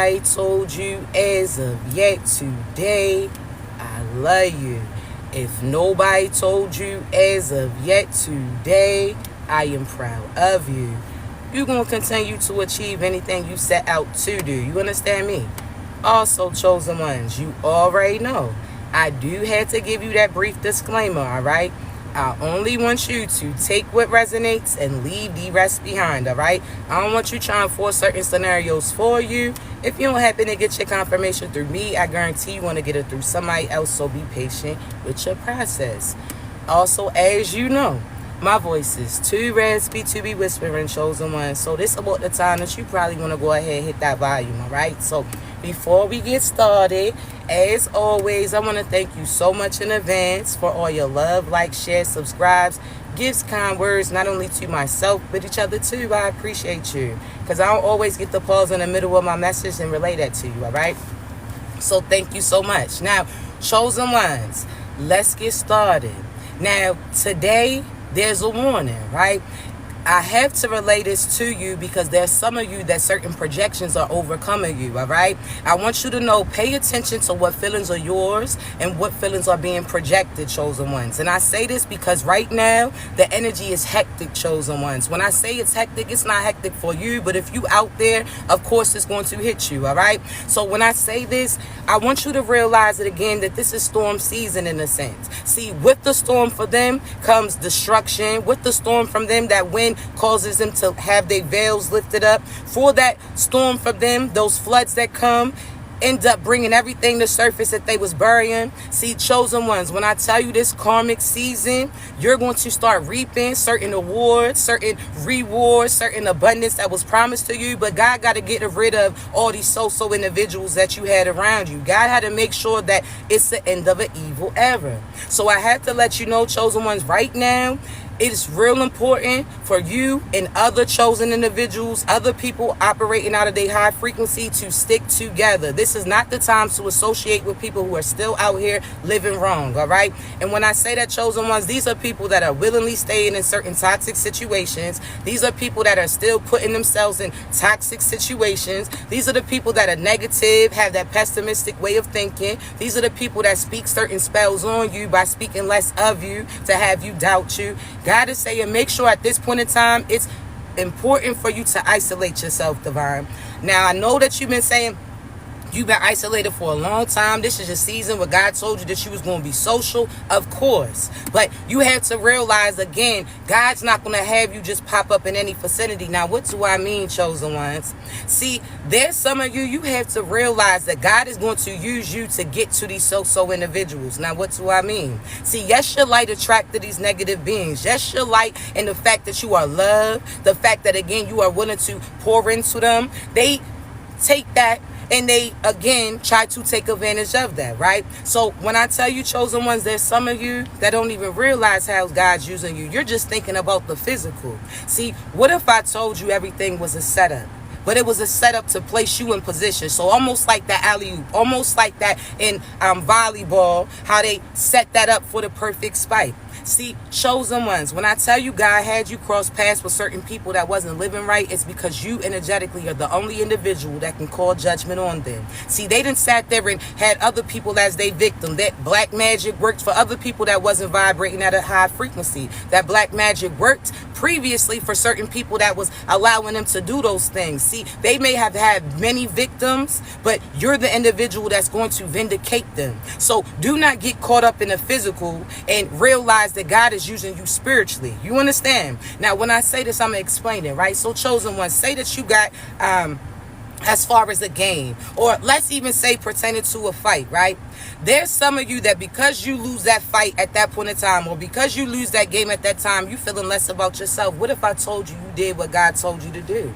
nobody told you as of yet today, I love you. If nobody told you as of yet today, I am proud of you. You're going to continue to achieve anything you set out to do. You understand me? Also, chosen ones, you already know. I do have to give you that brief disclaimer, all right? I only want you to take what resonates and leave the rest behind, all right? I don't want you trying to force certain scenarios for you. If you don't happen to get your confirmation through me, I guarantee you want to get it through somebody else, so be patient with your process. Also, as you know, my voice is too raspy to be whispering, chosen one. So this is about the time that you probably want to go ahead and hit that volume, all right? So before we get started, as always, I want to thank you so much in advance for all your love, like, share, subscribes, gifts, kind words, not only to myself, but each other too. I appreciate you, because I don't always get to pause in the middle of my message and relay that to you, all right? So thank you so much. Now, chosen ones, let's get started. Now, today, there's a warning, right? I have to relay this to you because there's some of you that certain projections are overcoming you, all right? I want you to know, pay attention to what feelings are yours and what feelings are being projected, chosen ones. And I say this because right now, the energy is hectic, chosen ones. When I say it's hectic, it's not hectic for you, but if you out there, of course, it's going to hit you, all right? So when I say this, I want you to realize it again, that this is storm season in a sense. See, with the storm for them comes destruction. With the storm from them, that wind causes them to have their veils lifted up. For that storm from them, those floods that come end up bringing everything to surface that they was burying. See, chosen ones, when I tell you this karmic season, you're going to start reaping certain awards, certain rewards, certain abundance that was promised to you. But God got to get rid of all these so-so individuals that you had around you. God had to make sure that it's the end of an evil era. So I have to let you know, chosen ones, right now, it is real important for you and other chosen individuals, other people operating out of their high frequency, to stick together. This is not the time to associate with people who are still out here living wrong, all right? And when I say that, chosen ones, these are people that are willingly staying in certain toxic situations. These are people that are still putting themselves in toxic situations. These are the people that are negative, have that pessimistic way of thinking. These are the people that speak certain spells on you by speaking less of you to have you doubt you. God is saying, make sure at this point in time, it's important for you to isolate yourself, divine. Now, I know that you've been saying, you've been isolated for a long time. This is your season where God told you that you was going to be social, of course. But you have to realize, again, God's not going to have you just pop up in any vicinity. Now, what do I mean, chosen ones? See, there's some of you have to realize that God is going to use you to get to these so-so individuals. Now, what do I mean? See, yes, your light attracted these negative beings. Yes, your light and the fact that you are loved, the fact that, again, you are willing to pour into them, they take that and they, again, try to take advantage of that, right? So when I tell you, chosen ones, there's some of you that don't even realize how God's using you. You're just thinking about the physical. See, what if I told you everything was a setup? But it was a setup to place you in position. So almost like the alley-oop, almost like that in volleyball, how they set that up for the perfect spike. See, chosen ones, when I tell you God had you cross paths with certain people that wasn't living right, it's because you energetically are the only individual that can call judgment on them. See, they didn't sat there and had other people as their victim. That black magic worked for other people that wasn't vibrating at a high frequency. That black magic worked previously for certain people that was allowing them to do those things. See, they may have had many victims, but you're the individual that's going to vindicate them. So do not get caught up in the physical and realize that God is using you spiritually. You understand? Now, when I say this, I'm going to explain it, right? So, chosen one, say that you got, as far as a game, or let's even say pertaining to a fight, right? There's some of you that because you lose that fight at that point in time, or because you lose that game at that time, you feeling less about yourself. What if I told you you did what God told you to do?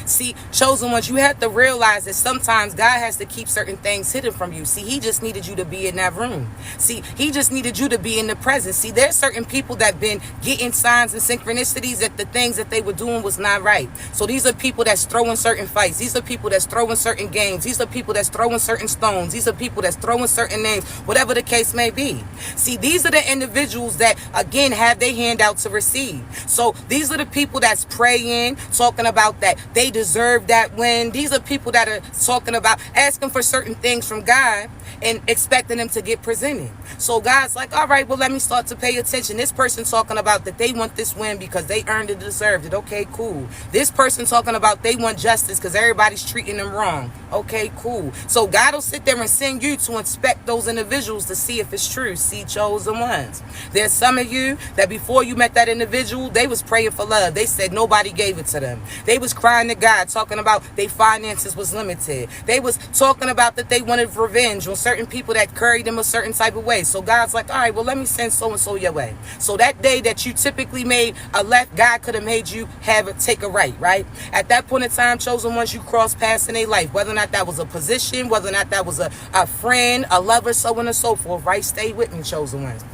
See, chosen ones, you have to realize that sometimes God has to keep certain things hidden from you. See, he just needed you to be in that room. See, he just needed you to be in the presence. See, there's certain people that been getting signs and synchronicities that the things that they were doing was not right. So these are people that's throwing certain fights. These are people that's throwing certain games. These are people that's throwing certain stones. These are people that's throwing certain names, whatever the case may be. See, these are the individuals that, again, have their hand out to receive. So these are the people that's praying, talking about that they deserve that win. These are people that are talking about asking for certain things from God and expecting them to get presented. So God's like, all right, well, let me start to pay attention. This person talking about that they want this win because they earned it, deserved it. Okay, cool. This person talking about they want justice because everybody's treating them wrong. Okay, cool. So God will sit there and send you to inspect those individuals to see if it's true. See, chosen ones. There's some of you that before you met that individual, they was praying for love. They said nobody gave it to them. They was crying to God, talking about their finances was limited. They was talking about that they wanted revenge on certain people that carried them a certain type of way. So God's like, all right, well, let me send so-and-so your way. So that day that you typically made a left, God could have made you take a right? At that point in time, chosen ones, you cross paths in their life, whether or not that was a position, whether or not that was a friend, a lover, so on and so forth, right? Stay with me, chosen ones.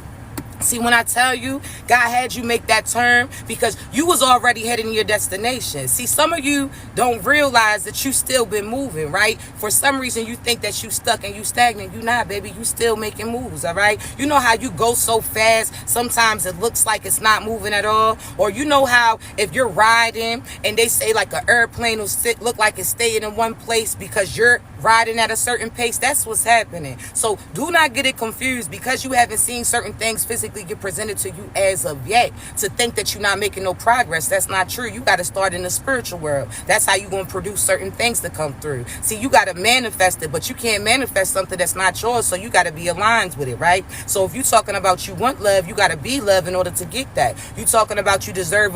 See, when I tell you, God had you make that turn because you was already heading to your destination. See, some of you don't realize that you still been moving, right? For some reason, you think that you stuck and you stagnant. You not, baby. You still making moves, all right? You know how you go so fast, sometimes it looks like it's not moving at all? Or you know how if you're riding and they say like an airplane will look like it's staying in one place because you're riding at a certain pace? That's what's happening. So do not get it confused because you haven't seen certain things physically get presented to you as of yet to think that you're not making no progress. That's not true. You got to start in the spiritual world. That's how you're going to produce certain things to come through. See, you got to manifest it, but you can't manifest something that's not yours, so you got to be aligned with it, right? So if you're talking about you want love, you got to be love in order to get that. You talking about you deserve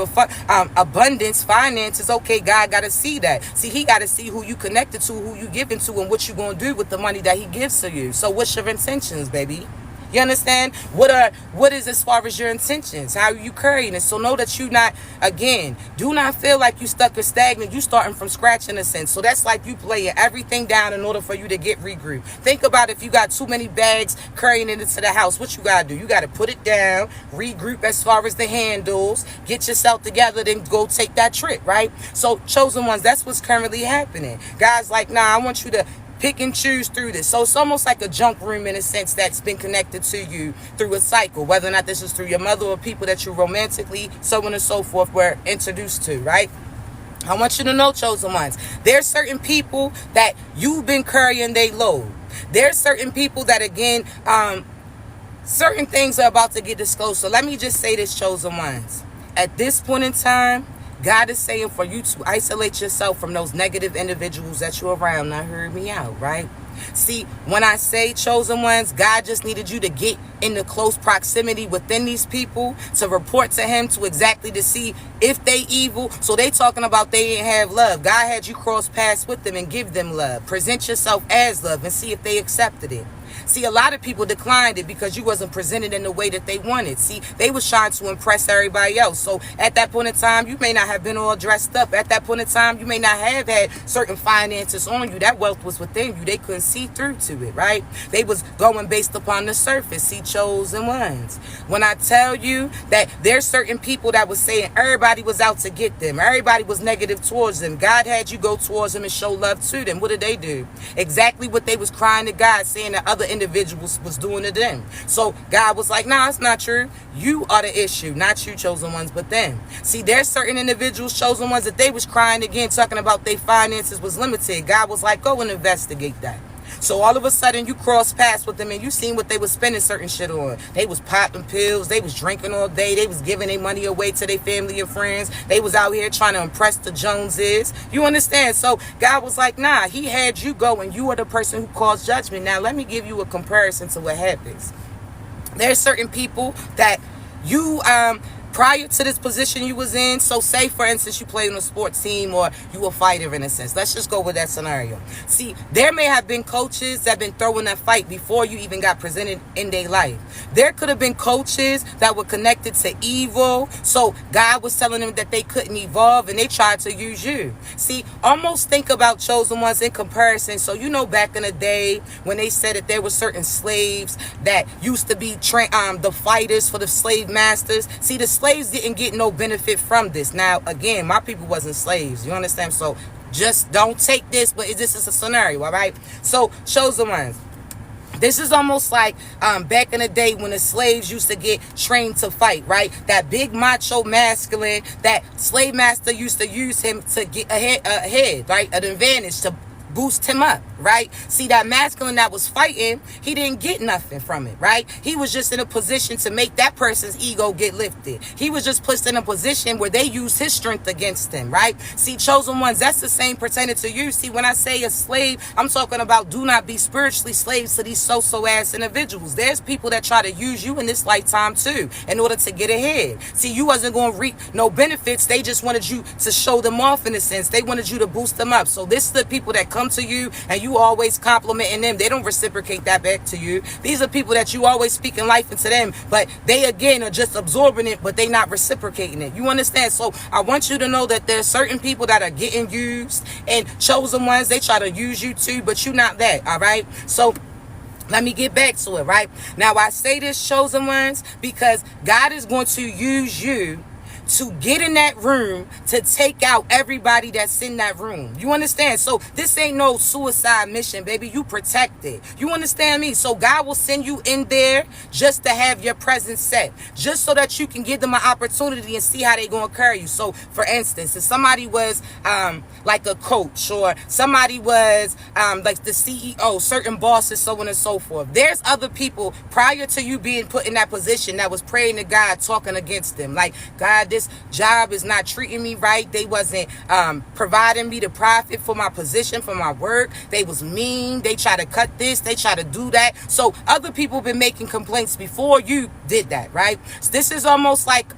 abundance, finances, okay, God got to see that. See, he got to see who you connected to, who you giving to, and what you going to do with the money that he gives to you. So what's your intentions, baby? You understand? What is as far as your intentions? How are you carrying it? So know that you not, again, do not feel like you stuck or stagnant. You starting from scratch in a sense. So that's like you playing everything down in order for you to get regrouped. Think about if you got too many bags carrying it into the house. What you got to do? You got to put it down, regroup as far as the handles, get yourself together, then go take that trip, right? So chosen ones, that's what's currently happening. Guys like, nah, I want you to pick and choose through this. So it's almost like a junk room in a sense that's been connected to you through a cycle, whether or not this is through your mother or people that you romantically, so on and so forth, were introduced to, right? I want you to know, chosen ones, there's certain people that you've been carrying their load. There's certain people that, again, certain things are about to get disclosed. So let me just say this, chosen ones. At this point in time, God is saying for you to isolate yourself from those negative individuals that you're around. Now, hear me out, right? See, when I say chosen ones, God just needed you to get into close proximity within these people to report to him to exactly to see if they evil. So they talking about they didn't have love. God had you cross paths with them and give them love. Present yourself as love and see if they accepted it. See, a lot of people declined it because you wasn't presented in the way that they wanted. See, they was trying to impress everybody else. So at that point in time, you may not have been all dressed up. At that point in time, you may not have had certain finances on you. That wealth was within you. They couldn't see through to it, right? They was going based upon the surface. See, chosen ones. When I tell you that there's certain people that was saying everybody was out to get them, everybody was negative towards them, God had you go towards them and show love to them. What did they do? Exactly what they was crying to God, saying that other individuals was doing to them. So God was like, nah, it's not true. You are the issue, not you, chosen ones, but them. See, there's certain individuals, chosen ones, that they was crying again, talking about their finances was limited. God was like, go and investigate that. So all of a sudden you cross paths with them and you seen what they was spending certain shit on. They was popping pills, they was drinking all day, they was giving their money away to their family and friends. They was out here trying to impress the Joneses. You understand? So God was like, nah, he had you go and you are the person who caused judgment. Now let me give you a comparison to what happens. There's certain people that you prior to this position you was in, so say for instance you played on a sports team or you a fighter in a sense. Let's just go with that scenario. See, there may have been coaches that been throwing that fight before you even got presented in their life. There could have been coaches that were connected to evil, so God was telling them that they couldn't evolve and they tried to use you. See, almost think about chosen ones in comparison. So you know back in the day when they said that there were certain slaves that used to be the fighters for the slave masters. See, the slaves didn't get no benefit from this. Now, again, my people wasn't slaves. You understand? So just don't take this, but this is a scenario, all right? So, chosen ones. This is almost like back in the day when the slaves used to get trained to fight, right? That big macho masculine, that slave master used to use him to get ahead, right? An advantage to boost him up, right? See, that masculine that was fighting, he didn't get nothing from it, right? He was just in a position to make that person's ego get lifted. He was just placed in a position where they used his strength against him, right? See, chosen ones, that's the same pertaining to you. See, when I say a slave, I'm talking about do not be spiritually slaves to these so-so ass individuals. There's people that try to use you in this lifetime too in order to get ahead. See, you wasn't going to reap no benefits. They just wanted you to show them off in a sense. They wanted you to boost them up. So this is the people that come to you and you always complimenting them. They don't reciprocate that back to you. These are people that you always speaking life into them, but they again are just absorbing it, but they not reciprocating it. You understand? So I want you to know that there's certain people that are getting used, and chosen ones, they try to use you too, but you not that. All right. So let me get back to it. Right now, I say this, chosen ones, because God is going to use you to get in that room to take out everybody that's in that room. You understand? So this ain't no suicide mission, baby. You protected. You understand me? So God will send you in there just to have your presence set, just so that you can give them an opportunity and see how they gonna carry you. So for instance, if somebody was like a coach, or somebody was like the CEO, certain bosses, so on and so forth, there's other people prior to you being put in that position that was praying to God, talking against them, like, God, this job is not treating me right. They wasn't providing me the profit for my position, for my work. They was mean. They try to cut this. They try to do that. So other people been making complaints before you did that, right? So this is almost like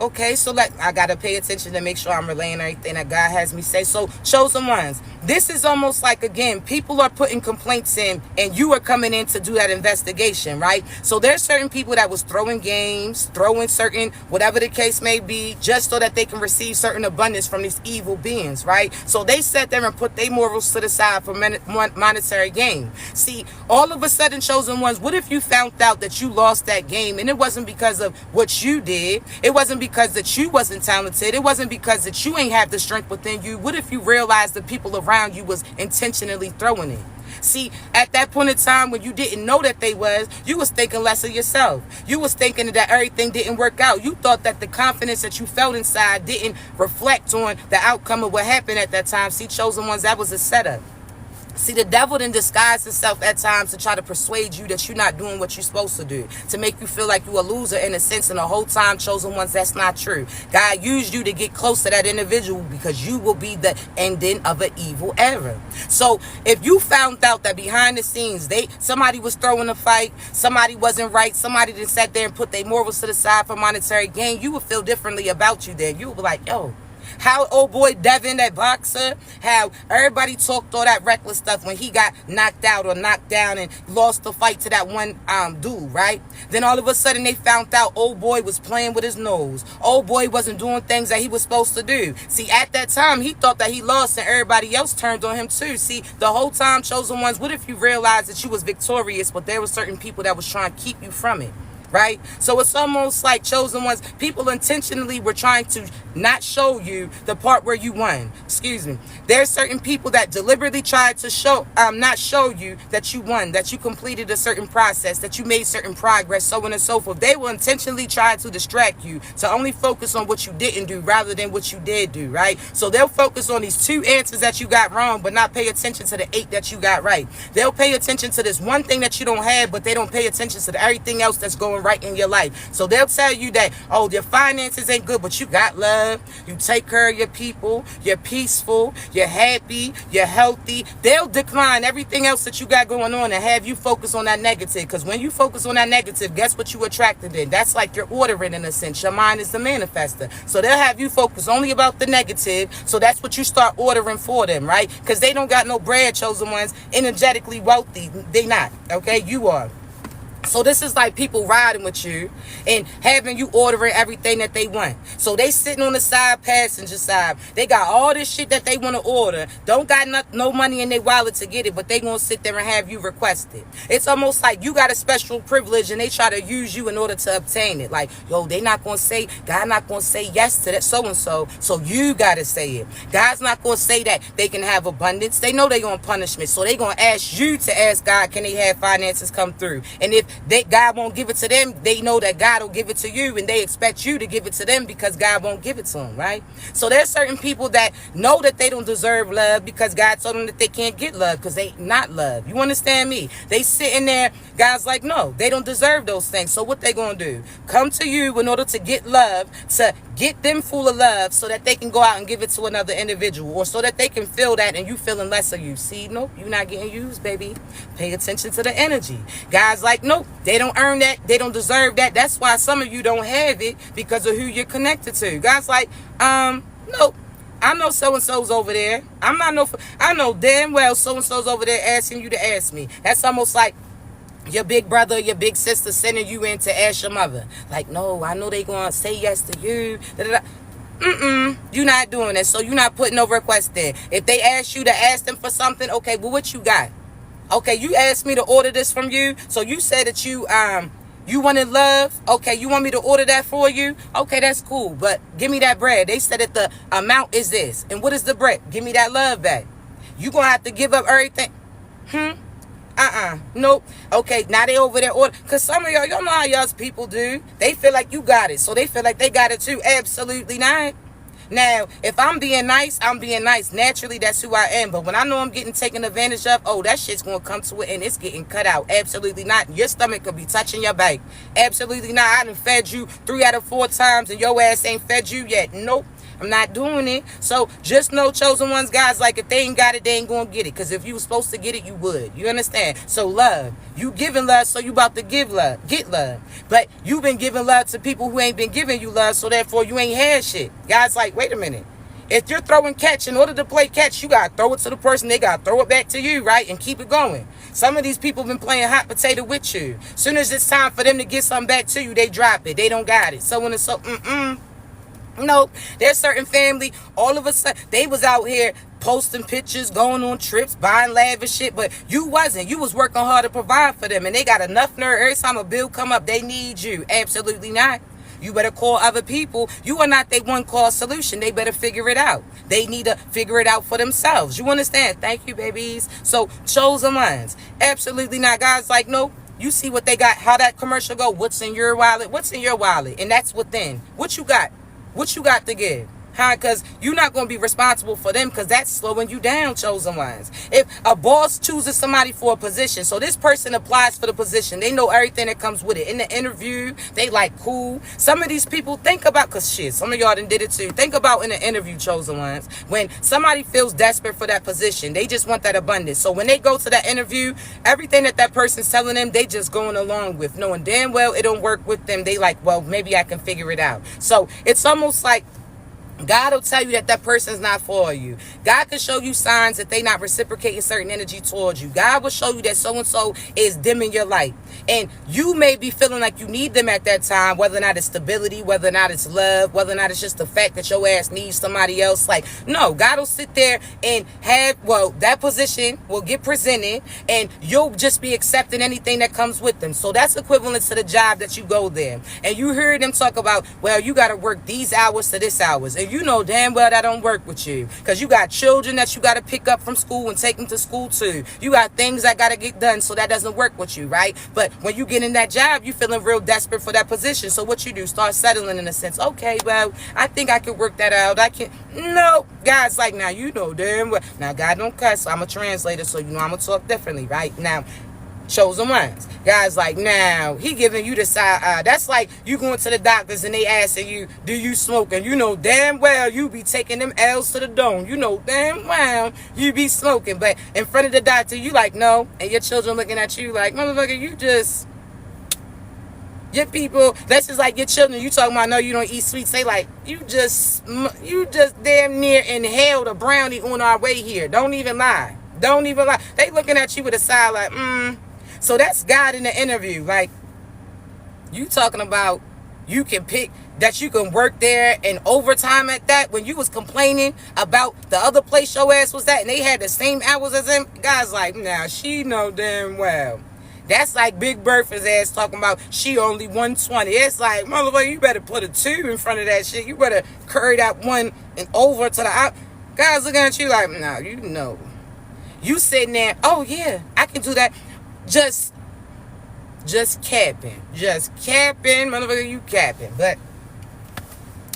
okay, so I gotta pay attention to make sure I'm relaying everything that God has me say. So chosen ones, this is almost like, again, people are putting complaints in and you are coming in to do that investigation, right? So there's certain people that was throwing games, throwing certain, whatever the case may be, just so that they can receive certain abundance from these evil beings, right? So they sat there and put their morals to the side for monetary gain. See, all of a sudden, chosen ones, what if you found out that you lost that game and it wasn't because of what you did? It wasn't because that you wasn't talented. It wasn't because that you ain't have the strength within you. What if you realized the people around you was intentionally throwing it? See, at that point in time when you didn't know that you was thinking less of yourself. You was thinking that everything didn't work out. You thought that the confidence that you felt inside didn't reflect on the outcome of what happened at that time. See, chosen ones, that was a setup. See, the devil then disguised himself at times to try to persuade you that you're not doing what you're supposed to do, to make you feel like you're a loser in a sense, and the whole time, chosen ones, that's not true. God used you to get close to that individual because you will be the ending of an evil era. So if you found out that behind the scenes, somebody was throwing a fight, somebody wasn't right, somebody just sat there and put their morals to the side for monetary gain, you would feel differently about you then. You would be like, yo, how old boy Devin, that boxer, how everybody talked all that reckless stuff when he got knocked out or knocked down and lost the fight to that one dude, right? Then all of a sudden they found out old boy was playing with his nose. Old boy wasn't doing things that he was supposed to do. See, at that time, he thought that he lost and everybody else turned on him too. See, the whole time, chosen ones, what if you realized that you was victorious, but there were certain people that was trying to keep you from it? Right? So it's almost like, chosen ones, people intentionally were trying to not show you the part where you won. Excuse me. There's certain people that deliberately tried to not show you that you won, that you completed a certain process, that you made certain progress, so on and so forth. They will intentionally try to distract you to only focus on what you didn't do rather than what you did do, right? So they'll focus on these 2 answers that you got wrong, but not pay attention to the 8 that you got right. They'll pay attention to this one thing that you don't have, but they don't pay attention to everything else that's going right in your life. So they'll tell you that, oh, your finances ain't good, but you got love, you take care of your people, you're peaceful, you're happy, you're healthy. They'll decline everything else that you got going on and have you focus on that negative, because when you focus on that negative, guess what you attracted in? That's like you're ordering in a sense. Your mind is the manifester. So they'll have you focus only about the negative, so that's what you start ordering for them, right? Because they don't got no bread, chosen ones, energetically wealthy. They not, okay? You are. So this is like people riding with you and having you ordering everything that they want. So they sitting on the side, passenger side. They got all this shit that they want to order. Don't got no money in their wallet to get it, but they gonna sit there and have you request it. It's almost like you got a special privilege and they try to use you in order to obtain it. Like, yo, they not gonna say, God not gonna say yes to that so-and-so, so you gotta say it. God's not gonna say that they can have abundance. They know they gonna punishment. So they gonna ask you to ask God, can they have finances come through? And if God won't give it to them, they know that God will give it to you, and they expect you to give it to them because God won't give it to them, right? So there's certain people that know that they don't deserve love because God told them that they can't get love because they not love. You understand me? They sitting there, God's like, no, they don't deserve those things. So what they gonna do? Come to you in order to get love, to get them full of love so that they can go out and give it to another individual, or so that they can feel that and you feeling less of you. See, nope, you're not getting used, baby. Pay attention to the energy. God's like, nope, they don't earn that. They don't deserve that. That's why some of you don't have it, because of who you're connected to. God's like, nope. I know so-and-so's over there. I know damn well so-and-so's over there asking you to ask me. That's almost like your big brother, your big sister sending you in to ask your mother. Like, no, I know they gonna say yes to you. You're not doing it. So you're not putting no request in. If they ask you to ask them for something, okay, well, what you got? Okay, you asked me to order this from you. So you said that you wanted love. Okay, you want me to order that for you? Okay, that's cool. But give me that bread. They said that the amount is this. And what is the bread? Give me that love back. You gonna have to give up everything. Nope. Okay, now they over there order. Because some of y'all know how y'all's people do. They feel like you got it. So they feel like they got it too. Absolutely not. Now, if I'm being nice, I'm being nice. Naturally, that's who I am. But when I know I'm getting taken advantage of, oh, that shit's going to come to it and it's getting cut out. Absolutely not. Your stomach could be touching your back. Absolutely not. I done fed you 3 out of 4 times and your ass ain't fed you yet. Nope. I'm not doing it. So just know, chosen ones, guys, like if they ain't got it, they ain't gonna get it. Because if you were supposed to get it, you would. You understand? So love. You giving love, so you about to give love. Get love. But you been giving love to people who ain't been giving you love, so therefore you ain't had shit. Guys, like, wait a minute. If you're throwing catch, in order to play catch, you gotta throw it to the person. They gotta throw it back to you, right? And keep it going. Some of these people been playing hot potato with you. Soon as it's time for them to get something back to you, they drop it. They don't got it. So when it's so, no, there's certain family, all of a sudden, they was out here posting pictures, going on trips, buying lavish shit, but you wasn't. You was working hard to provide for them, and they got enough nerve. Every time a bill come up, they need you. Absolutely not. You better call other people. You are not their one-call solution. They better figure it out. They need to figure it out for themselves. You understand? Thank you, babies. So, chosen ones. Absolutely not. Guys, like, no. You see what they got, how that commercial go. What's in your wallet? What's in your wallet? And that's within. What you got? What you got to give? Because you're not going to be responsible for them, because that's slowing you down, chosen ones. If a boss chooses somebody for a position, so this person applies for the position, they know everything that comes with it. In the interview, they like cool. Some of these people think about, because shit, some of y'all done did it too. Think about in the interview, chosen ones, when somebody feels desperate for that position, they just want that abundance. So when they go to that interview, everything that person's telling them, they just going along with, knowing damn well it don't work with them. They like, well, maybe I can figure it out. So it's almost like God will tell you that person's not for you. God can show you signs that they not reciprocating certain energy towards you. God will show you that so-and-so is dimming your light. And you may be feeling like you need them at that time, whether or not it's stability, whether or not it's love, whether or not it's just the fact that your ass needs somebody else. Like, no, God will sit there and that position will get presented and you'll just be accepting anything that comes with them. So that's equivalent to the job that you go there. And you hear them talk about, well, you got to work these hours to this hours. And you know damn well that don't work with you, because you got children that you got to pick up from school and take them to school too. You got things that got to get done, so that doesn't work with you, right? But when you get in that job, you feeling real desperate for that position. So what you do, start settling in a sense. Okay, well, I think I can work that out. I can. No, God's like, now you know damn well. Now God don't cuss. I'm a translator, so you know I'm gonna talk differently, right? Now, chosen ones. Guys, like, now he giving you the side eye. That's like you going to the doctors and they asking you, do you smoke? And you know damn well you be taking them L's to the dome. You know damn well you be smoking. But in front of the doctor, you like, no. And your children looking at you like, motherfucker, your people, that's just like your children. You talking about, no, you don't eat sweets. They like, you just damn near inhaled a brownie on our way here. Don't even lie. Don't even lie. They looking at you with a side like, So that's God in the interview. Like, you talking about you can pick that you can work there and overtime at that, when you was complaining about the other place your ass was at and they had the same hours as him. God's like, now she know damn well. That's like Big Bertha's ass talking about she only 120. It's like, motherfucker, you better put a 2 in front of that shit. You better carry that 1 and over to the out. God's looking at you like, nah, you know. You sitting there, oh yeah, I can do that. Just capping. Just capping, motherfucker, you capping. But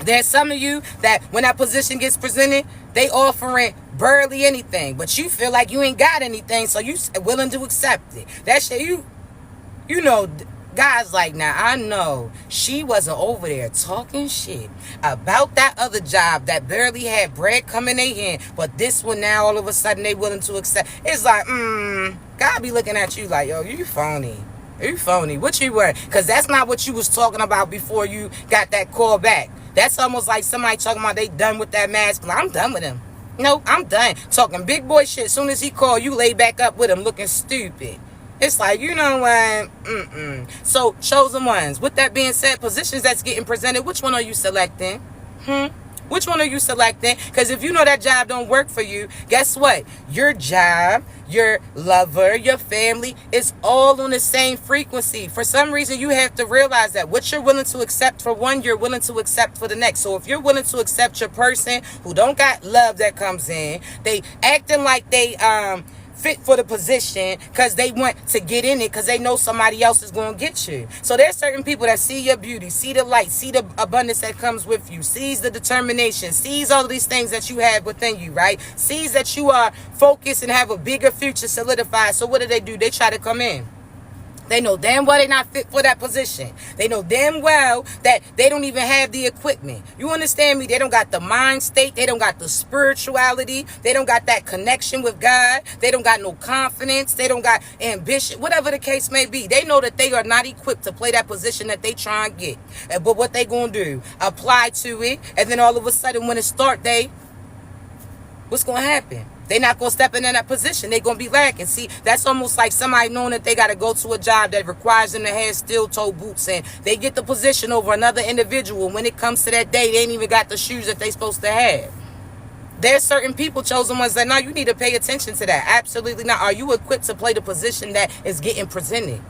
there's some of you that when that position gets presented, they offering barely anything, but you feel like you ain't got anything, so you willing to accept it. That shit, you know, guys like, now I know she wasn't over there talking shit about that other job that barely had bread coming in their hand, but this one now all of a sudden they willing to accept. It's like, God be looking at you like, yo, you phony. You phony. What you were? Because that's not what you was talking about before you got that call back. That's almost like somebody talking about they done with that mask. I'm done with him. No, I'm done. Talking big boy shit. As soon as he called, you lay back up with him looking stupid. It's like, you know what? So, chosen ones. With that being said, positions that's getting presented, which one are you selecting? Which one are you selecting? Because if you know that job don't work for you, guess what? Your job, your lover, your family is all on the same frequency. For some reason, you have to realize that what you're willing to accept for one, you're willing to accept for the next. So if you're willing to accept your person who don't got love that comes in, they acting like they fit for the position because they want to get in it because they know somebody else is going to get you. So there's certain people that see your beauty, see the light, see the abundance that comes with you, sees the determination, sees all of these things that you have within you, right? Sees that you are focused and have a bigger future solidified. So what do? They try to come in. They know damn well they're not fit for that position. They know damn well that they don't even have the equipment. You understand me? They don't got the mind state. They don't got the spirituality. They don't got that connection with God. They don't got no confidence. They don't got ambition. Whatever the case may be. They know that they are not equipped to play that position that they try and get. But what they gonna do? Apply to it. And then all of a sudden when it start day, what's gonna happen? They're not going to step in that position. They're going to be lacking. See, that's almost like somebody knowing that they got to go to a job that requires them to have steel-toe boots, and they get the position over another individual. When it comes to that day, they ain't even got the shoes that they supposed to have. There's certain people, chosen ones, that now you need to pay attention to that. Absolutely not. Are you equipped to play the position that is getting presented?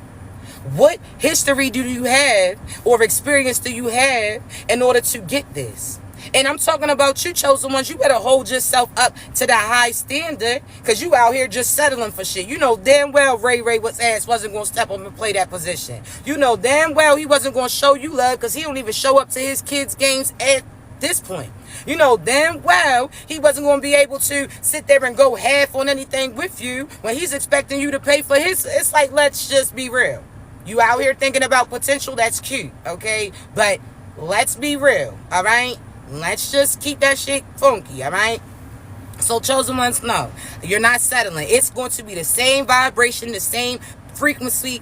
What history do you have or experience do you have in order to get this? And I'm talking about you, chosen ones. You better hold yourself up to that high standard, because you out here just settling for shit. You know damn well Ray wasn't going to step up and play that position. You know damn well he wasn't going to show you love, because he don't even show up to his kids' games at this point. You know damn well he wasn't going to be able to sit there and go half on anything with you when he's expecting you to pay for his. It's like, let's just be real. You out here thinking about potential, that's cute, okay? But let's be real, all right? Let's just keep that shit funky, all right? So chosen ones, no, you're not settling. It's going to be the same vibration, the same frequency,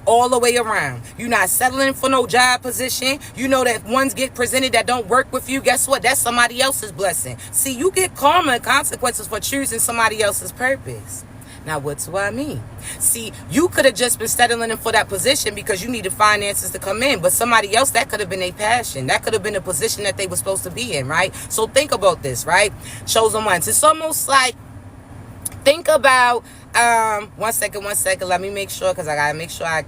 all the way around. You're not settling for no job position. You know that ones get presented that don't work with you. Guess what? That's somebody else's blessing. See, you get karma and consequences for choosing somebody else's purpose. Now, what do I mean? See, you could have just been settling for that position because you needed finances to come in. But somebody else, that could have been their passion. That could have been the position that they were supposed to be in, right? So think about this, right? Chosen ones. It's almost like, think about, one second. Let me make sure, because I got to make sure I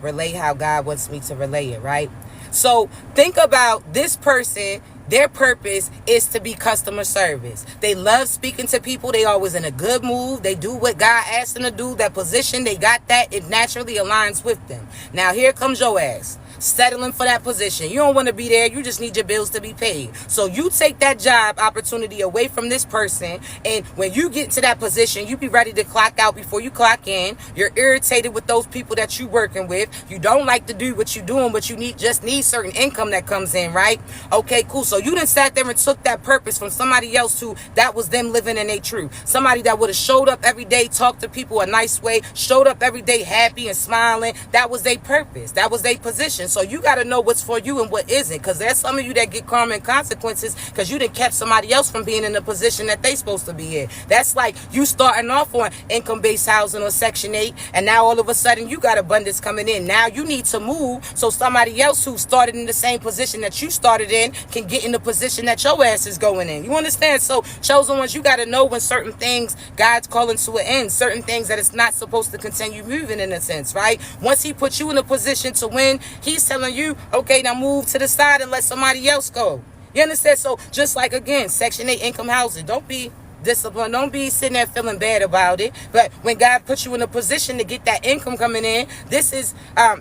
relay how God wants me to relay it, right? So think about this person. Their purpose is to be customer service. They love speaking to people. They always in a good mood. They do what God asked them to do. That position, they got that. It naturally aligns with them. Now, here comes your ass. Settling for that position. You don't want to be there. You just need your bills to be paid. So you take that job opportunity away from this person, and when you get to that position, you be ready to clock out before you clock in. You're irritated with those people that you working with. You don't like to do what you're doing, but you just need certain income that comes in, right? Okay, cool. So you done sat there and took that purpose from somebody else who that was them living in their truth. Somebody that would have showed up every day, talked to people a nice way, showed up every day happy and smiling. That was their purpose. That was their position. position. So you got to know what's for you and what isn't, because there's some of you that get karma and consequences because you done kept somebody else from being in the position that they supposed to be in. That's like you starting off on income-based housing or Section 8, and now all of a sudden you got abundance coming in. Now you need to move so somebody else who started in the same position that you started in can get in the position that your ass is going in. You understand? So chosen ones, you got to know when certain things God's calling to an end, certain things that it's not supposed to continue moving in a sense, right? Once he puts you in a position to win, he's telling you, okay, now move to the side and let somebody else go. You understand? So just like, again, Section 8 income housing, don't be disciplined. Don't be sitting there feeling bad about it. But when God puts you in a position to get that income coming in, this is,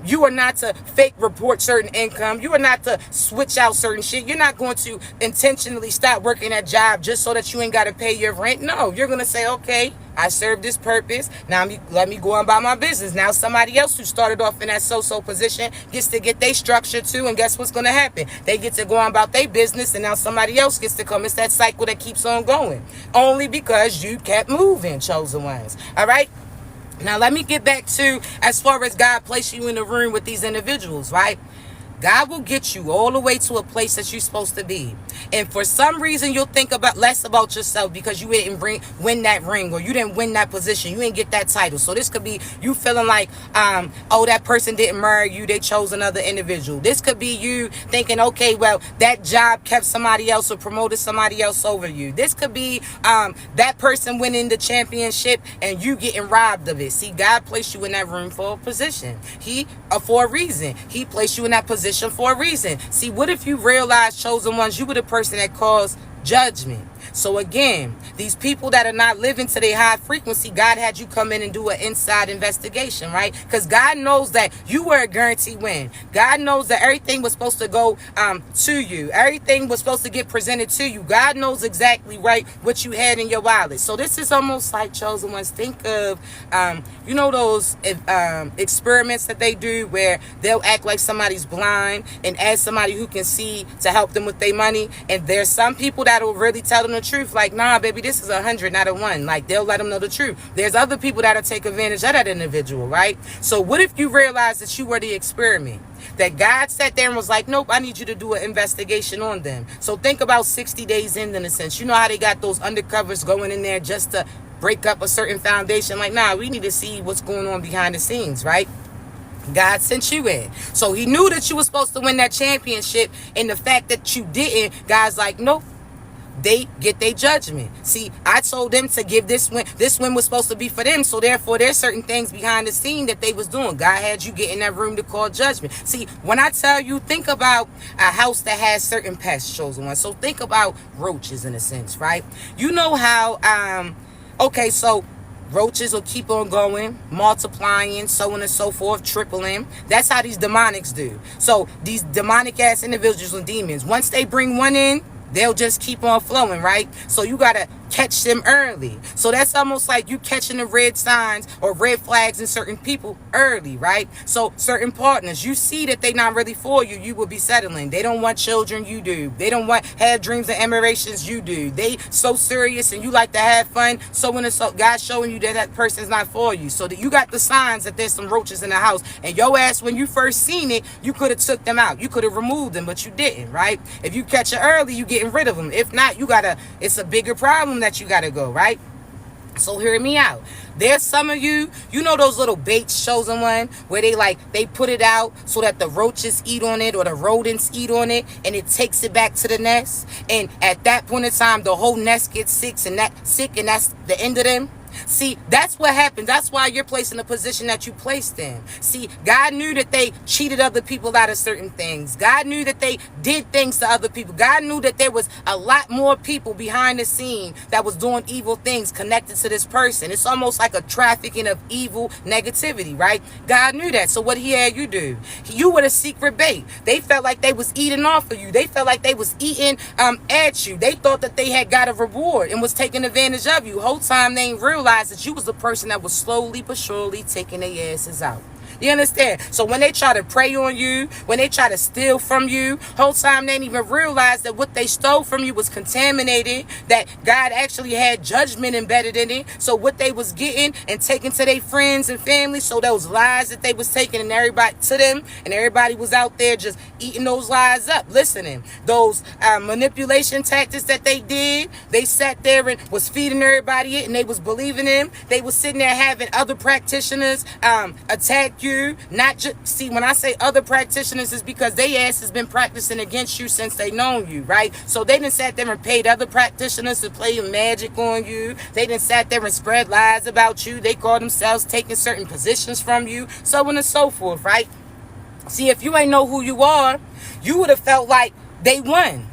you are not to fake report certain income. You are not to switch out certain shit. You're not going to intentionally stop working that job just so that you ain't got to pay your rent. No, you're going to say, okay, I serve this purpose. Now let me go on about my business. Now somebody else who started off in that so-so position gets to get their structure too. And guess what's going to happen? They get to go on about their business, and now somebody else gets to come. It's that cycle that keeps on going. Only because you kept moving, chosen ones. All right? Now let me get back to as far as God placed you in the room with these individuals, right? God will get you all the way to a place that you're supposed to be. And for some reason, you'll think about less about yourself because you didn't win that ring, or you didn't win that position. You didn't get that title. So this could be you feeling like, oh, that person didn't marry you. They chose another individual. This could be you thinking, okay, well, that job kept somebody else or promoted somebody else over you. This could be that person winning the championship and you getting robbed of it. See, God placed you in that room for a position. For a reason. He placed you in that position for a reason. See, what if you realize, chosen ones, you were the person that caused judgment? So again, these people that are not living to their high frequency, God had you come in and do an inside investigation, right? Because God knows that you were a guaranteed win. God knows that everything was supposed to go to you. Everything was supposed to get presented to you. God knows exactly right what you had in your wallet. So this is almost like, chosen ones, think of, you know, those experiments that they do where they'll act like somebody's blind and ask somebody who can see to help them with their money. And there's some people that will really tell them the truth, like, nah, baby, this is 100, not a 1. Like, they'll let them know the truth. There's other people that'll take advantage of that individual, right? So what if you realize that you were the experiment, that God sat there and was like, nope, I need you to do an investigation on them. So think about 60 days in a sense. You know how they got those undercovers going in there just to break up a certain foundation? Like, nah, we need to see what's going on behind the scenes, right? God sent you in. So he knew that you were supposed to win that championship, and the fact that you didn't, God's like, nope, they get their judgment. See, I told them to give this win. This win was supposed to be for them. So therefore, there's certain things behind the scene that they was doing. God had you get in that room to call judgment. See, when I tell you, think about a house that has certain pests, chosen one. So think about roaches in a sense, right? You know how, okay, so roaches will keep on going, multiplying, so on and so forth, tripling. That's how these demonics do. So these demonic ass individuals and demons, once they bring one in, they'll just keep on flowing, right? So you got to catch them early. So that's almost like you catching the red signs or red flags in certain people early, right? So certain partners, you see that they not really for you, you will be settling. They don't want children, you do. They don't want have dreams and admirations, you do. They so serious and you like to have fun. So when it's God's showing you that that person's not for you, so that you got the signs that there's some roaches in the house, and your ass, when you first seen it, you could have took them out. You could have removed them, but you didn't, right? If you catch it early, you getting rid of them. If not, you gotta, it's a bigger problem that you gotta go, right? So hear me out. There's some of you, you know those little baits, chosen one, where they put it out so that the roaches eat on it or the rodents eat on it, and it takes it back to the nest. And at that point in time, the whole nest gets sick, and that's the end of them. See, that's what happened. That's why you're placed in the position that you placed in. See, God knew that they cheated other people out of certain things. God knew that they did things to other people. God knew that there was a lot more people behind the scene that was doing evil things connected to this person. It's almost like a trafficking of evil negativity, right? God knew that. So what he had you do? You were the secret bait. They felt like they was eating off of you. They felt like they was eating at you. They thought that they had got a reward and was taking advantage of you. Whole time they ain't realized that you was the person that was slowly but surely taking their asses out. You understand? So when they try to prey on you, when they try to steal from you, whole time they didn't even realize that what they stole from you was contaminated, that God actually had judgment embedded in it. So what they was getting and taking to their friends and family, so those lies that they was taking and everybody to them, and everybody was out there just eating those lies up, listening. Those manipulation tactics that they did, they sat there and was feeding everybody it, and they was believing them. They was sitting there having other practitioners attack you. Not just, see, when I say other practitioners, is because they ass has been practicing against you since they known you, right? So they done sat there and paid other practitioners to play magic on you. They done sat there and spread lies about you. They call themselves taking certain positions from you, so on and so forth, right? See, if you ain't know who you are, you would have felt like they won.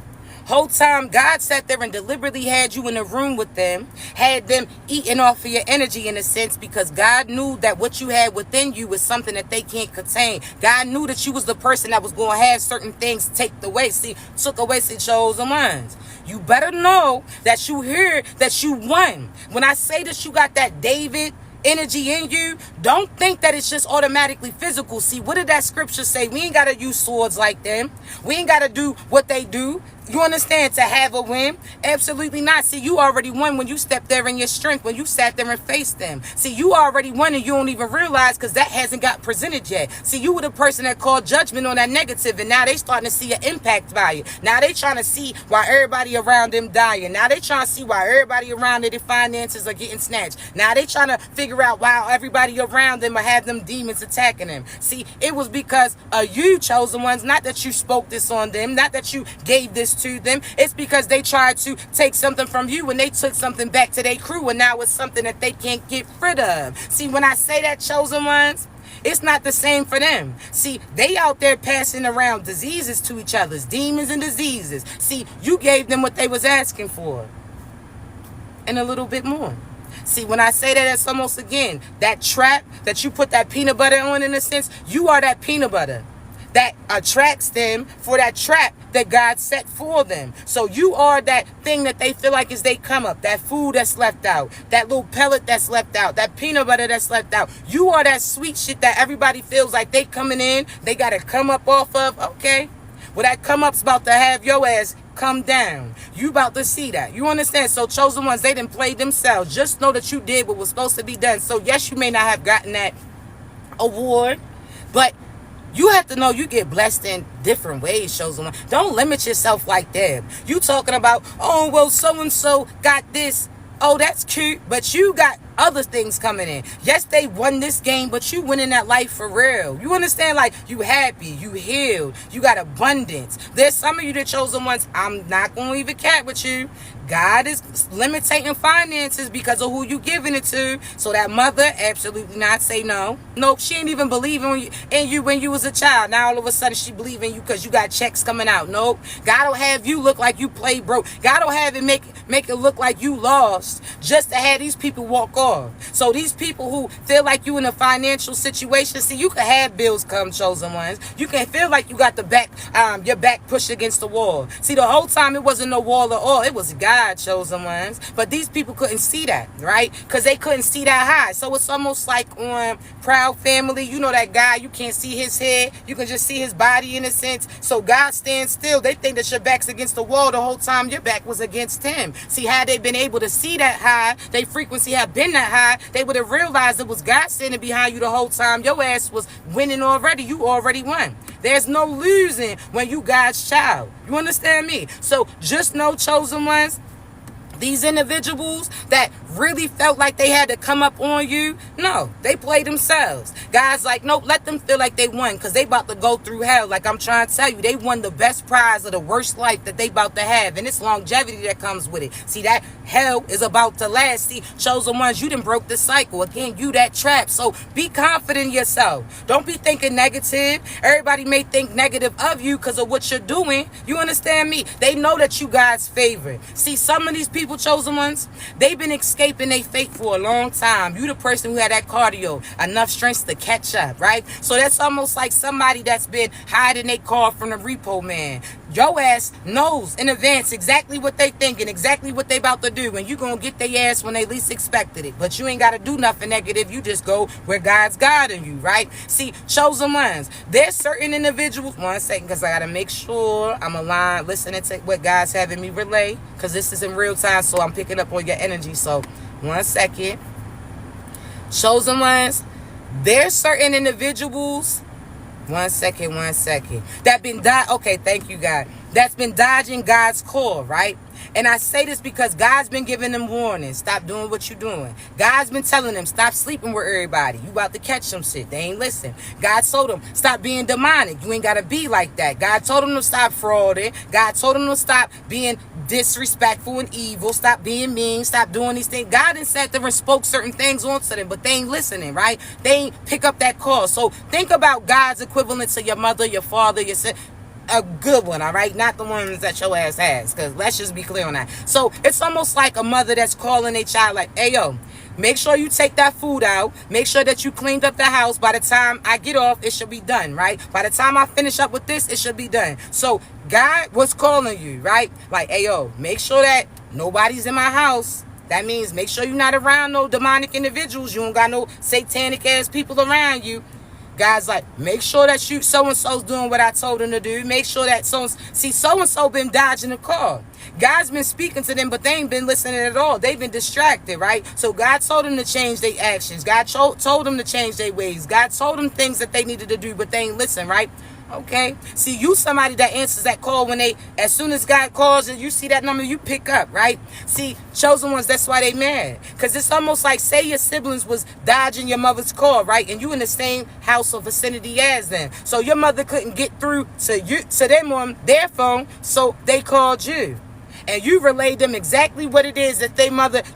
Whole time God sat there and deliberately had you in a room with them, had them eating off of your energy in a sense, because God knew that what you had within you was something that they can't contain. God knew that you was the person that was going to have certain things took away chosen ones. You better know that you hear that you won. When I say that you got that David energy in you, don't think that it's just automatically physical. See, what did that scripture say? We ain't got to use swords like them. We ain't got to do what they do. You understand? To have a win? Absolutely not. See, you already won when you stepped there in your strength, when you sat there and faced them. See, you already won and you don't even realize, because that hasn't got presented yet. See, you were the person that called judgment on that negative, and now they starting to see an impact by it. Now they trying to see why everybody around them dying. Now they trying to see why everybody around their finances are getting snatched. Now they trying to figure out why everybody around them are have them demons attacking them. See, it was because of you, chosen ones. Not that you spoke this on them, not that you gave this to them. It's because they tried to take something from you and they took something back to their crew, and now it's something that they can't get rid of. See, when I say that, chosen ones, it's not the same for them. See, they out there passing around diseases to each other, demons and diseases. See, you gave them what they was asking for and a little bit more. See, when I say that, it's almost, again, that trap that you put that peanut butter on, in a sense, you are that peanut butter that attracts them for that trap that God set for them. So you are that thing that they feel like is they come up, that food that's left out, that little pellet that's left out, that peanut butter that's left out. You are that sweet shit that everybody feels like they coming in, they got to come up off of. Okay, well, that come up's about to have your ass come down. You about to see that. You understand? So chosen ones, they didn't play themselves. Just know that you did what was supposed to be done. So yes, you may not have gotten that award, but you have to know you get blessed in different ways, chosen one. Don't limit yourself like that. You talking about, oh, well, so-and-so got this. Oh, that's cute, but you got other things coming in. Yes, they won this game, but you winning that life for real. You understand? Like, you happy, you healed, you got abundance. There's some of you that chosen ones, I'm not going to leave a cat with you. God is limiting finances because of who you giving it to. So that mother, absolutely not, say no. Nope, she ain't even believing in you when you was a child. Now all of a sudden she believe in you because you got checks coming out. Nope. God don't have you look like you play broke. God don't have it make it look like you lost just to have these people walk off. So these people who feel like you in a financial situation, see, you can have bills come, chosen ones. You can feel like you got the back, your back pushed against the wall. See, the whole time it wasn't no wall at all. It was God, chosen ones. But these people couldn't see that, right? Because they couldn't see that high. So it's almost like on Proud Family. You know that guy, you can't see his head. You can just see his body in a sense. So God stands still. They think that your back's against the wall the whole time your back was against him. See, had they been able to see that high, their frequency had been that high, they would have realized it was God standing behind you the whole time. Your ass was winning already. You already won. There's no losing when you God's child. You understand me? So just know, chosen ones, these individuals that really felt like they had to come up on you, no, they play themselves. God's like, nope, let them feel like they won, because they about to go through hell. Like I'm trying to tell you, they won the best prize of the worst life that they about to have, and it's longevity that comes with it. See, that hell is about to last. See, chosen ones, you done broke the cycle. Again, you that trap. So be confident in yourself. Don't be thinking negative. Everybody may think negative of you because of what you're doing. You understand me? They know that you God's favorite. See, some of these people, chosen ones, they've been escaping their fate for a long time. You the person who had that cardio, enough strength to catch up, right? So that's almost like somebody that's been hiding their car from the repo man. Your ass knows in advance exactly what they thinking, exactly what they about to do, and you gonna get their ass when they least expected it. But you ain't gotta do nothing negative. You just go where God's guiding you, right? See, chosen ones. There's certain individuals. 1 second, because I gotta make sure I'm aligned, listening to what God's having me relay, because this is in real time, so I'm picking up on your energy. So 1 second. Chosen ones. There's certain individuals. 1 second. That been okay, thank you, God. That's been dodging God's call, right? And I say this because God's been giving them warnings. Stop doing what you're doing. God's been telling them, stop sleeping with everybody. You about to catch some shit. They ain't listen. God told them, stop being demonic. You ain't got to be like that. God told them to stop frauding. God told them to stop being disrespectful and evil. Stop being mean. Stop doing these things. God done sat there and spoke certain things onto them, but they ain't listening, right? They ain't pick up that call. So think about God's equivalent to your mother, your father, your sister. A good one, all right? Not the ones that your ass has, because let's just be clear on that. So it's almost like a mother that's calling a child like, hey, yo, make sure you take that food out. Make sure that you cleaned up the house. By the time I get off, it should be done, right? By the time I finish up with this, it should be done. So God was calling you, right? Like, hey, yo, make sure that nobody's in my house. That means make sure you're not around no demonic individuals. You don't got no satanic ass people around you. God's like, make sure that you so-and-so's doing what I told him to do. Make sure that so-and-so been dodging the call. God's been speaking to them, but they ain't been listening at all. They've been distracted, right? So God told them to change their actions. God told them to change their ways. God told them things that they needed to do, but they ain't listen, right? Okay. See, you somebody that answers that call when as soon as God calls and you see that number, you pick up, right? See, chosen ones, that's why they mad. Because it's almost like, say your siblings was dodging your mother's call, right? And you in the same house or vicinity as them. So your mother couldn't get through to them on their phone, so they called you. And you relayed them exactly what it is that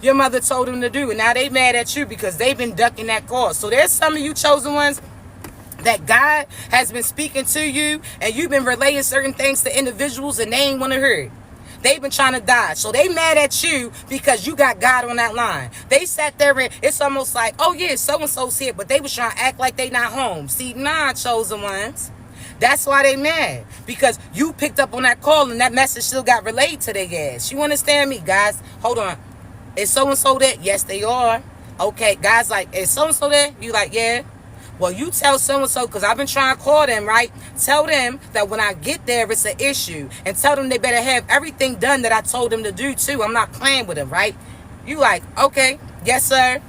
your mother told them to do. And now they mad at you because they've been ducking that call. So there's some of you chosen ones that God has been speaking to you, and you've been relaying certain things to individuals and they ain't want to hear it. They've been trying to dodge. So they mad at you because you got God on that line. They sat there and it's almost like, oh yeah, so-and-so's here, but they was trying to act like they not home. See, nah, chosen ones. That's why they mad. Because you picked up on that call and that message still got relayed to their ass. You understand me, guys? Hold on. Is so-and-so there? Yes, they are. Okay, guys, like, is so-and-so there? You like, yeah. Well, you tell so-and-so, because I've been trying to call them, right? Tell them that when I get there, it's an issue. And tell them they better have everything done that I told them to do, too. I'm not playing with them, right? You like, okay, yes, sir.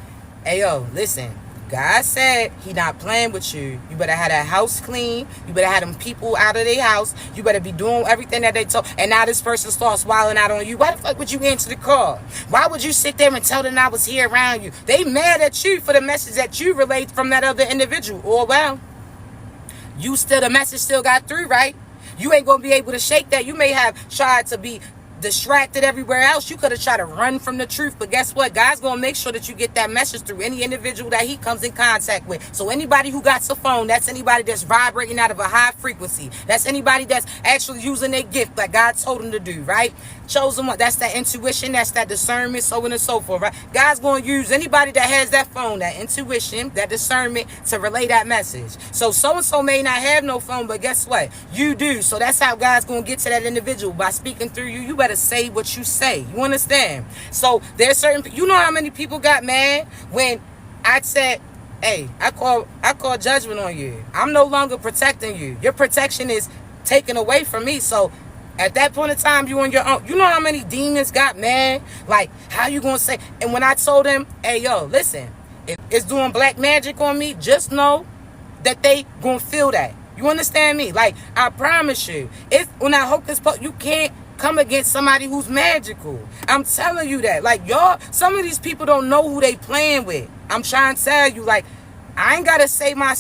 Hey, yo, listen. God said he not playing with you. You better have that house clean. You better have them people out of their house. You better be doing everything that they told. And now this person starts wilding out on you. Why the fuck would you answer the call? Why would you sit there and tell them I was here around you? They mad at you for the message that you relayed from that other individual. Or well, the message still got through, right? You ain't going to be able to shake that. You may have tried to be distracted everywhere else. You could have tried to run from the truth, but guess what? God's gonna make sure that you get that message through any individual that he comes in contact with. So anybody who got a phone, that's anybody that's vibrating out of a high frequency. That's anybody that's actually using their gift like God told them to do, right? Chosen one, that's that intuition, that's that discernment, so on and so forth, right? God's going to use anybody that has that phone, that intuition, that discernment to relay that message. So-and-so may not have no phone, but guess what? You do. So that's how God's going to get to that individual. By speaking through you, you better say what you say. You understand? So there's certain, you know how many people got mad when I said, hey, I call judgment on you. I'm no longer protecting you. Your protection is taken away from me. So at that point in time, you on your own. You know how many demons got mad? Like, how you gonna say? And when I told them, hey, yo, listen, if it's doing black magic on me, just know that they gonna feel that. You understand me? Like, I promise you, when I hocus pocus, you can't come against somebody who's magical. I'm telling you that. Like, y'all, some of these people don't know who they playing with. I'm trying to tell you, like, I ain't gotta say my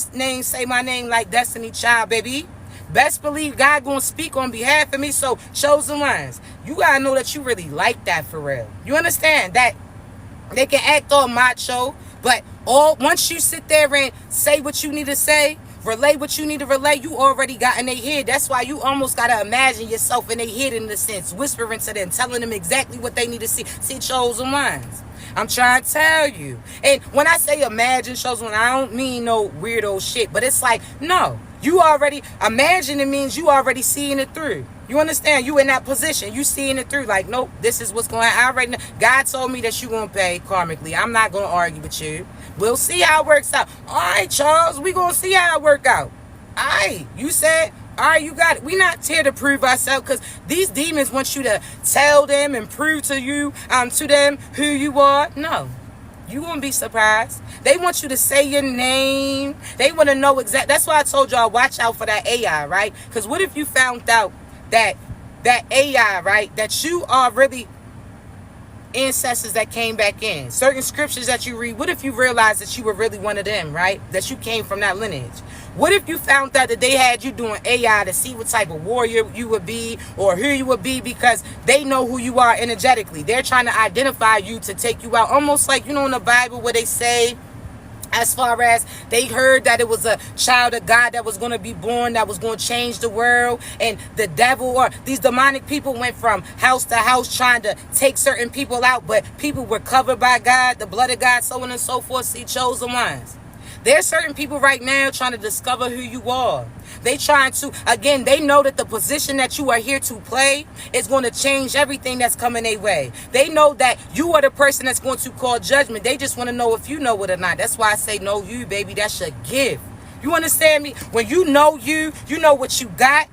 name like Destiny Child, baby. Best believe God gonna speak on behalf of me. So, chosen ones, you gotta know that you really like that for real. You understand that they can act all macho, but once you sit there and say what you need to say, relay what you need to relay, you already got in their head. That's why you almost gotta imagine yourself in their head in a sense, whispering to them, telling them exactly what they need to see. See, chosen ones, I'm trying to tell you. And when I say imagine, chosen ones, I don't mean no weirdo shit, but it's like, no. You already, imagining means you already seeing it through. You understand? You in that position. You seeing it through. Like, nope, this is what's going on right now. God told me that you going to pay karmically. I'm not going to argue with you. We'll see how it works out. All right, Charles, we going to see how it work out. All right, you said, all right, you got it. We not here to prove ourselves, because these demons want you to tell them and prove to them who you are. No. You won't be surprised. They want you to say your name. They want to know exact. That's why I told y'all, watch out for that AI, right? Because what if you found out that AI, right, that you are really ancestors that came back in? Certain scriptures that you read, what if you realized that you were really one of them, right? That you came from that lineage? What if you found out that they had you doing AI to see what type of warrior you would be or who you would be, because they know who you are energetically. They're trying to identify you to take you out. Almost like, in the Bible where they say, as far as they heard that it was a child of God that was going to be born, that was going to change the world, and the devil or these demonic people went from house to house trying to take certain people out, but people were covered by God, the blood of God, so on and so forth. See, chosen ones. There's certain people right now trying to discover who you are. They trying to, again, they know that the position that you are here to play is going to change everything that's coming their way. They know that you are the person that's going to call judgment. They just want to know if you know it or not. That's why I say, know you, baby. That's your gift. You understand me? When you know what you got.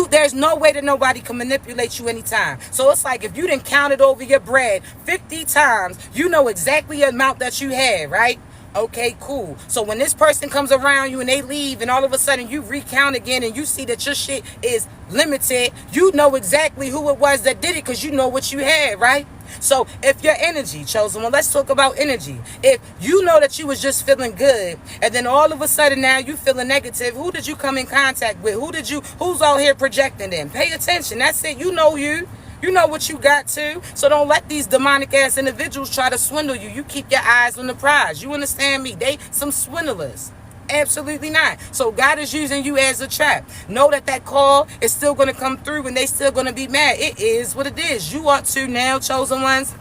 There's no way that nobody can manipulate you anytime. So it's like if you done counted over your bread 50 times, you know exactly the amount that you had, right? Okay, cool. So when this person comes around you and they leave and all of a sudden you recount again and you see that your shit is limited, you know exactly who it was that did it, because you know what you had, right? So if your energy, chosen one, let's talk about energy. If you know that you was just feeling good and then all of a sudden now you feeling negative, who did you come in contact with? Who's out here projecting them? Pay attention. That's it. You know you. You know what you got to. So don't let these demonic ass individuals try to swindle you. You keep your eyes on the prize. You understand me? They some swindlers. Absolutely not. So God is using you as a trap. Know that call is still going to come through and they still going to be mad. It is what it is. You ought to now, chosen ones.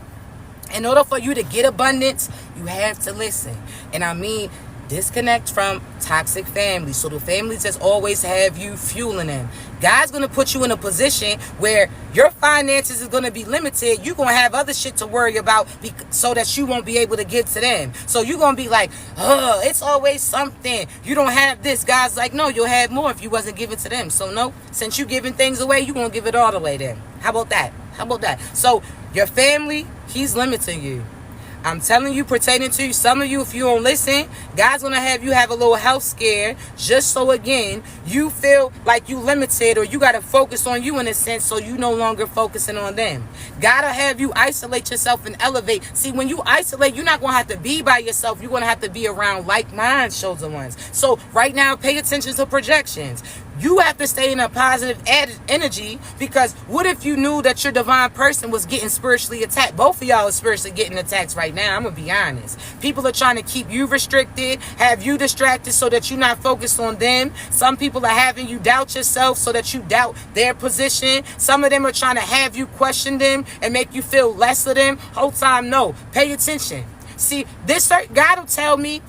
In order for you to get abundance, you have to listen. And I mean, disconnect from toxic families. So the families that's always have you fueling them. God's going to put you in a position where your finances is going to be limited. You're going to have other shit to worry about so that you won't be able to give to them. So you're going to be like, it's always something. You don't have this. God's like, no, you'll have more if you wasn't giving to them. So no, since you giving things away, you're going to give it all away then. How about that? So your family, he's limiting you. I'm telling you, pertaining to you, some of you, if you don't listen, God's going to have you have a little health scare just so, again, you feel like you limited or you got to focus on you in a sense so you no longer focusing on them. God will have you isolate yourself and elevate. See, when you isolate, you're not going to have to be by yourself. You're going to have to be around like-minded chosen ones. So right now, pay attention to projections. You have to stay in a positive energy, because what if you knew that your divine person was getting spiritually attacked? Both of y'all are spiritually getting attacked right now. I'm going to be honest. People are trying to keep you restricted, have you distracted so that you're not focused on them. Some people are having you doubt yourself so that you doubt their position. Some of them are trying to have you question them and make you feel less of them. Whole time, no. Pay attention. See, God will tell me,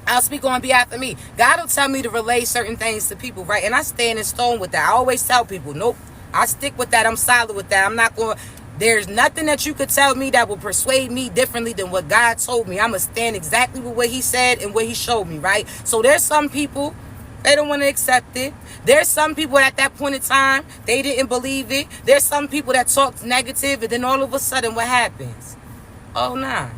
I'll speak on behalf of me. God will tell me to relay certain things to people, right? And I stand in stone with that. I always tell people, nope, I stick with that. I'm solid with that. I'm not going to. There's nothing that you could tell me that will persuade me differently than what God told me. I'm going to stand exactly with what he said and what he showed me, right? So there's some people, they don't want to accept it. There's some people at that point in time, they didn't believe it. There's some people that talked negative, and then all of a sudden, what happens? Oh, nah.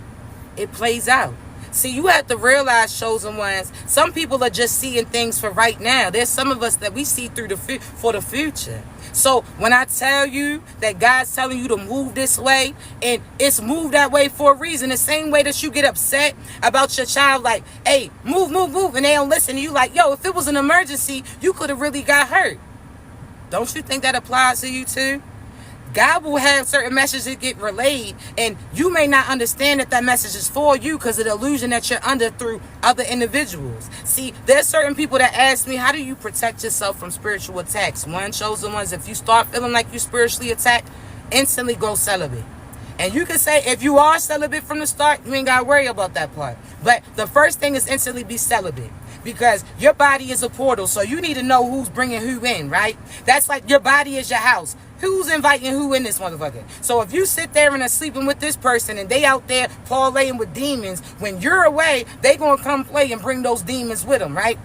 It plays out. See, you have to realize, chosen ones, some people are just seeing things for right now. There's some of us that we see through for the future. So when I tell you that God's telling you to move this way, and it's moved that way for a reason, the same way that you get upset about your child, like, hey, move, and they don't listen to you, like, yo, if it was an emergency, you could have really got hurt. Don't you think that applies to you too? God will have certain messages get relayed, and you may not understand that message is for you because of the illusion that you're under through other individuals. See, there's certain people that ask me, how do you protect yourself from spiritual attacks? One, chosen ones, if you start feeling like you're spiritually attacked, instantly go celibate. And you can say, if you are celibate from the start, you ain't got to worry about that part. But the first thing is instantly be celibate. Because your body is a portal, so you need to know who's bringing who in, right? That's like your body is your house. Who's inviting who in this motherfucker? So if you sit there and are sleeping with this person and they out there parlaying with demons, when you're away, they gonna come play and bring those demons with them, right?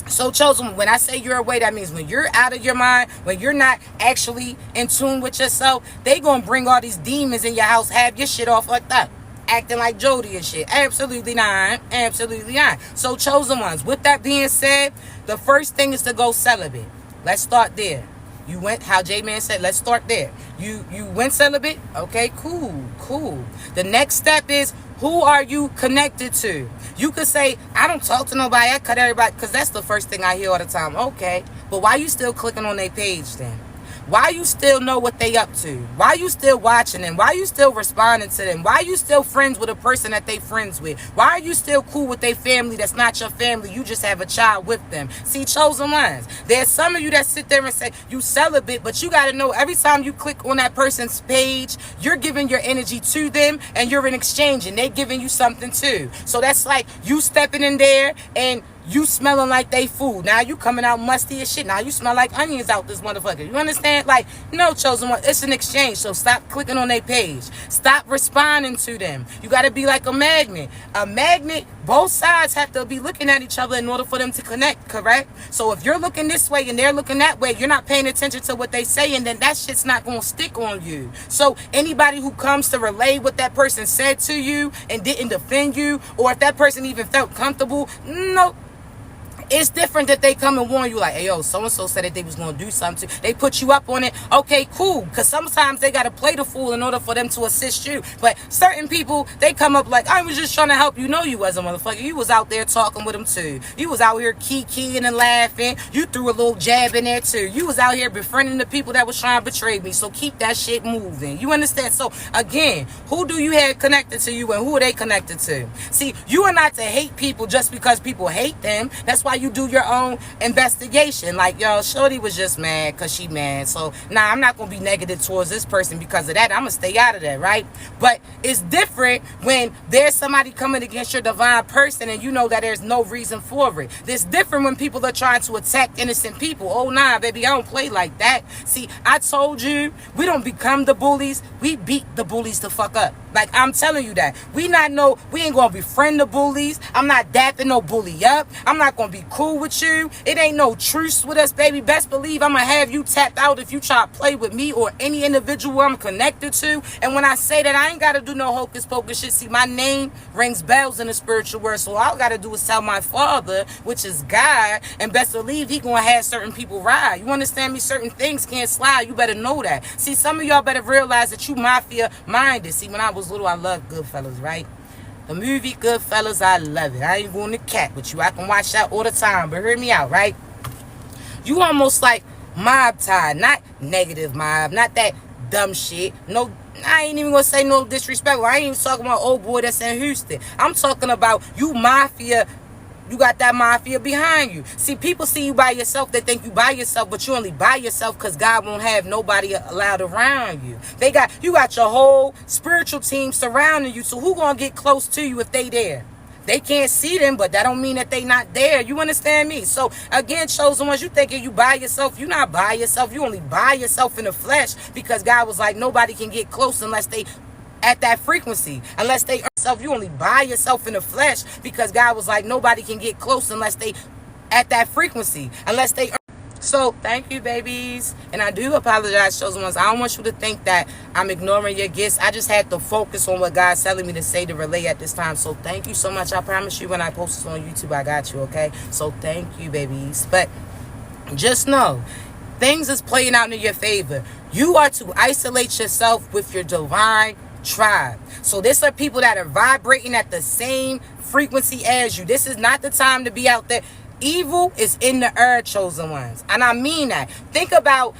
So chosen, when I say you're away, that means when you're out of your mind, when you're not actually in tune with yourself, they gonna bring all these demons in your house, have your shit all fucked up, acting like Jody and shit. Absolutely not. Absolutely not. So chosen ones, with that being said, the first thing is to go celibate. Let's start there. You went, how J-Man said, let's start there. You went celibate? Okay, cool. The next step is, who are you connected to? You could say, I don't talk to nobody, I cut everybody, because that's the first thing I hear all the time. Okay, but why you still clicking on their page then? Why you still know what they up to? Why you still watching them? Why you still responding to them? Why you still friends with a person that they friends with? Why are you still cool with their family that's not your family? You just have a child with them. See, chosen ones. There's some of you that sit there and say you celibate, but you got to know every time you click on that person's page, you're giving your energy to them and you're in exchange and they're giving you something too. So that's like you stepping in there and you smelling like they food. Now you coming out musty as shit. Now you smell like onions out this motherfucker. You understand? Like, no, chosen one. It's an exchange. So stop clicking on their page. Stop responding to them. You got to be like a magnet. A magnet, both sides have to be looking at each other in order for them to connect, correct? So if you're looking this way and they're looking that way, you're not paying attention to what they say, and then that shit's not going to stick on you. So anybody who comes to relay what that person said to you and didn't defend you, or if that person even felt comfortable, no. It's different that they come and warn you like, hey, yo, so-and-so said that they was going to do something. They put you up on it. Okay, cool. Because sometimes they got to play the fool in order for them to assist you. But certain people, they come up like, I was just trying to help you. No, you wasn't, motherfucker. You was out there talking with them, too. You was out here kiki-keying and laughing. You threw a little jab in there, too. You was out here befriending the people that was trying to betray me. So keep that shit moving. You understand? So, again, who do you have connected to you and who are they connected to? See, you are not to hate people just because people hate them. That's why you do your own investigation. Like, yo, shorty was just mad because she mad. So, I'm not going to be negative towards this person because of that. I'm going to stay out of that, right? But it's different when there's somebody coming against your divine person and you know that there's no reason for it. It's different when people are trying to attack innocent people. Oh, nah, baby, I don't play like that. See, I told you, we don't become the bullies. We beat the bullies the fuck up. Like, I'm telling you that. We ain't going to befriend the bullies. I'm not dapping no bully up. I'm not going to be cool with you. It ain't no truce with us, baby. Best believe I'm going to have you tapped out if you try to play with me or any individual I'm connected to. And when I say that, I ain't got to do no hocus pocus shit. See, my name rings bells in the spiritual world. So all I got to do is tell my Father, which is God, and best believe he going to have certain people ride. You understand me? Certain things can't slide. You better know that. See, some of y'all better realize that you mafia minded. See, when I was little, I loved Goodfellas, right? The movie Goodfellas, I love it. I ain't going to cap with you. I can watch that all the time, but hear me out, right? You almost like mob tie, not negative mob, not that dumb shit. No, I ain't even going to say no disrespect. I ain't even talking about old boy that's in Houston. I'm talking about you mafia. You got that mafia behind you. See, people see you by yourself. They think you by yourself, but you only by yourself because God won't have nobody allowed around you. You got your whole spiritual team surrounding you. So who gonna get close to you if they there? They can't see them, but that don't mean that they not there. You understand me? So again, chosen ones, you thinking you by yourself. You not by yourself. You only by yourself in the flesh because God was like, nobody can get close unless they at that frequency, unless they yourself. You only buy yourself in the flesh because God was like, nobody can get close unless they at that frequency, unless they. So thank you, babies, and I do apologize, chosen ones. I don't want you to think that I'm ignoring your gifts. I just had to focus on what God's telling me to say to relay at this time. So thank you so much. I promise you, when I post this on YouTube, I got you. Okay, so thank you, babies. But just know, things is playing out in your favor. You are to isolate yourself with your divine tribe. So this are people that are vibrating at the same frequency as you. This is not the time to be out there. Evil is in the air, chosen ones, and I mean that. Think about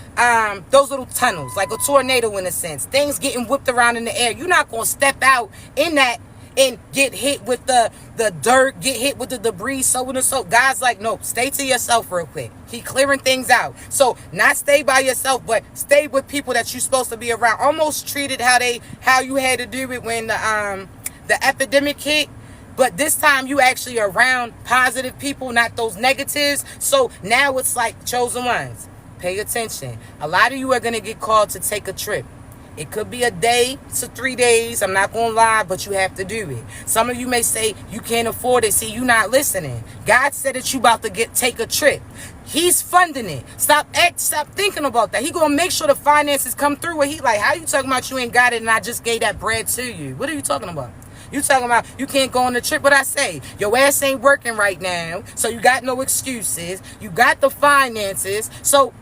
those little tunnels, like a tornado in a sense. Things getting whipped around in the air. You're not gonna step out in that and get hit with the dirt, get hit with the debris, so on and so. God's like, no, stay to yourself real quick. He clearing things out. So not stay by yourself, but stay with people that you're supposed to be around. Almost treat it how you had to do it when the epidemic hit. but this time you actually around positive people, not those negatives. So now it's like, chosen ones, pay attention. A lot of you are going to get called to take a trip. It could be a day to 3 days. I'm not going to lie, but you have to do it. Some of you may say you can't afford it. See, you're not listening. God said that you about to take a trip. He's funding it. Stop thinking about that. He going to make sure the finances come through. Where he like, how you talking about you ain't got it and I just gave that bread to you? What are you talking about? You talking about you can't go on the trip. What I say, your ass ain't working right now, so you got no excuses. You got the finances, so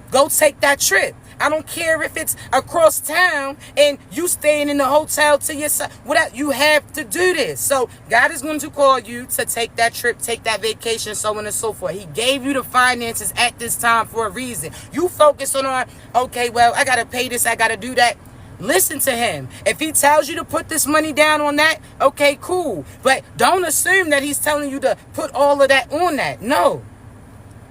go take that trip. I don't care if it's across town and you staying in the hotel to yourself. Whatever, you have to do this. So God is going to call you to take that trip, take that vacation, so on and so forth. He gave you the finances at this time for a reason. You focus on, okay, well, I got to pay this, I got to do that. Listen to him. If he tells you to put this money down on that, okay, cool. But don't assume that he's telling you to put all of that on that. No.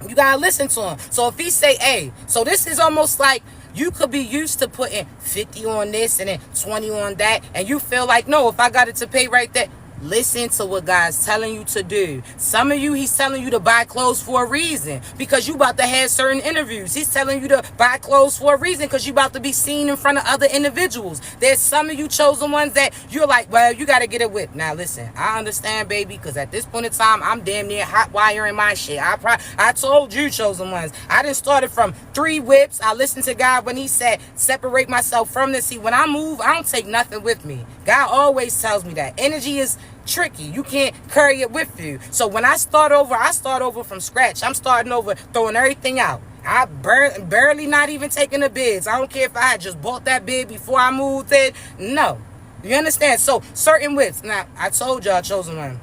You gotta listen to him. So if he say, hey, so this is almost like you could be used to putting 50 on this and then 20 on that, and you feel like, no, if I got it to pay right there. Listen to what God's telling you to do. Some of you, he's telling you to buy clothes for a reason, because you about to have certain interviews. He's telling you to buy clothes for a reason, because you about to be seen in front of other individuals. There's some of you chosen ones that you're like, well, you got to get a whip. Now, listen, I understand, baby, because at this point in time, I'm damn near hot wiring my shit. I told you, chosen ones. I done started from 3 whips. I listened to God when he said, separate myself from this. See, when I move, I don't take nothing with me. God always tells me that. Energy is tricky. You can't carry it with you. So when I start over from scratch. I'm starting over, throwing everything out. I barely not even taking the bids. I don't care if I had just bought that bid before I moved in. No. You understand? So certain whips. Now, I told y'all, chosen one.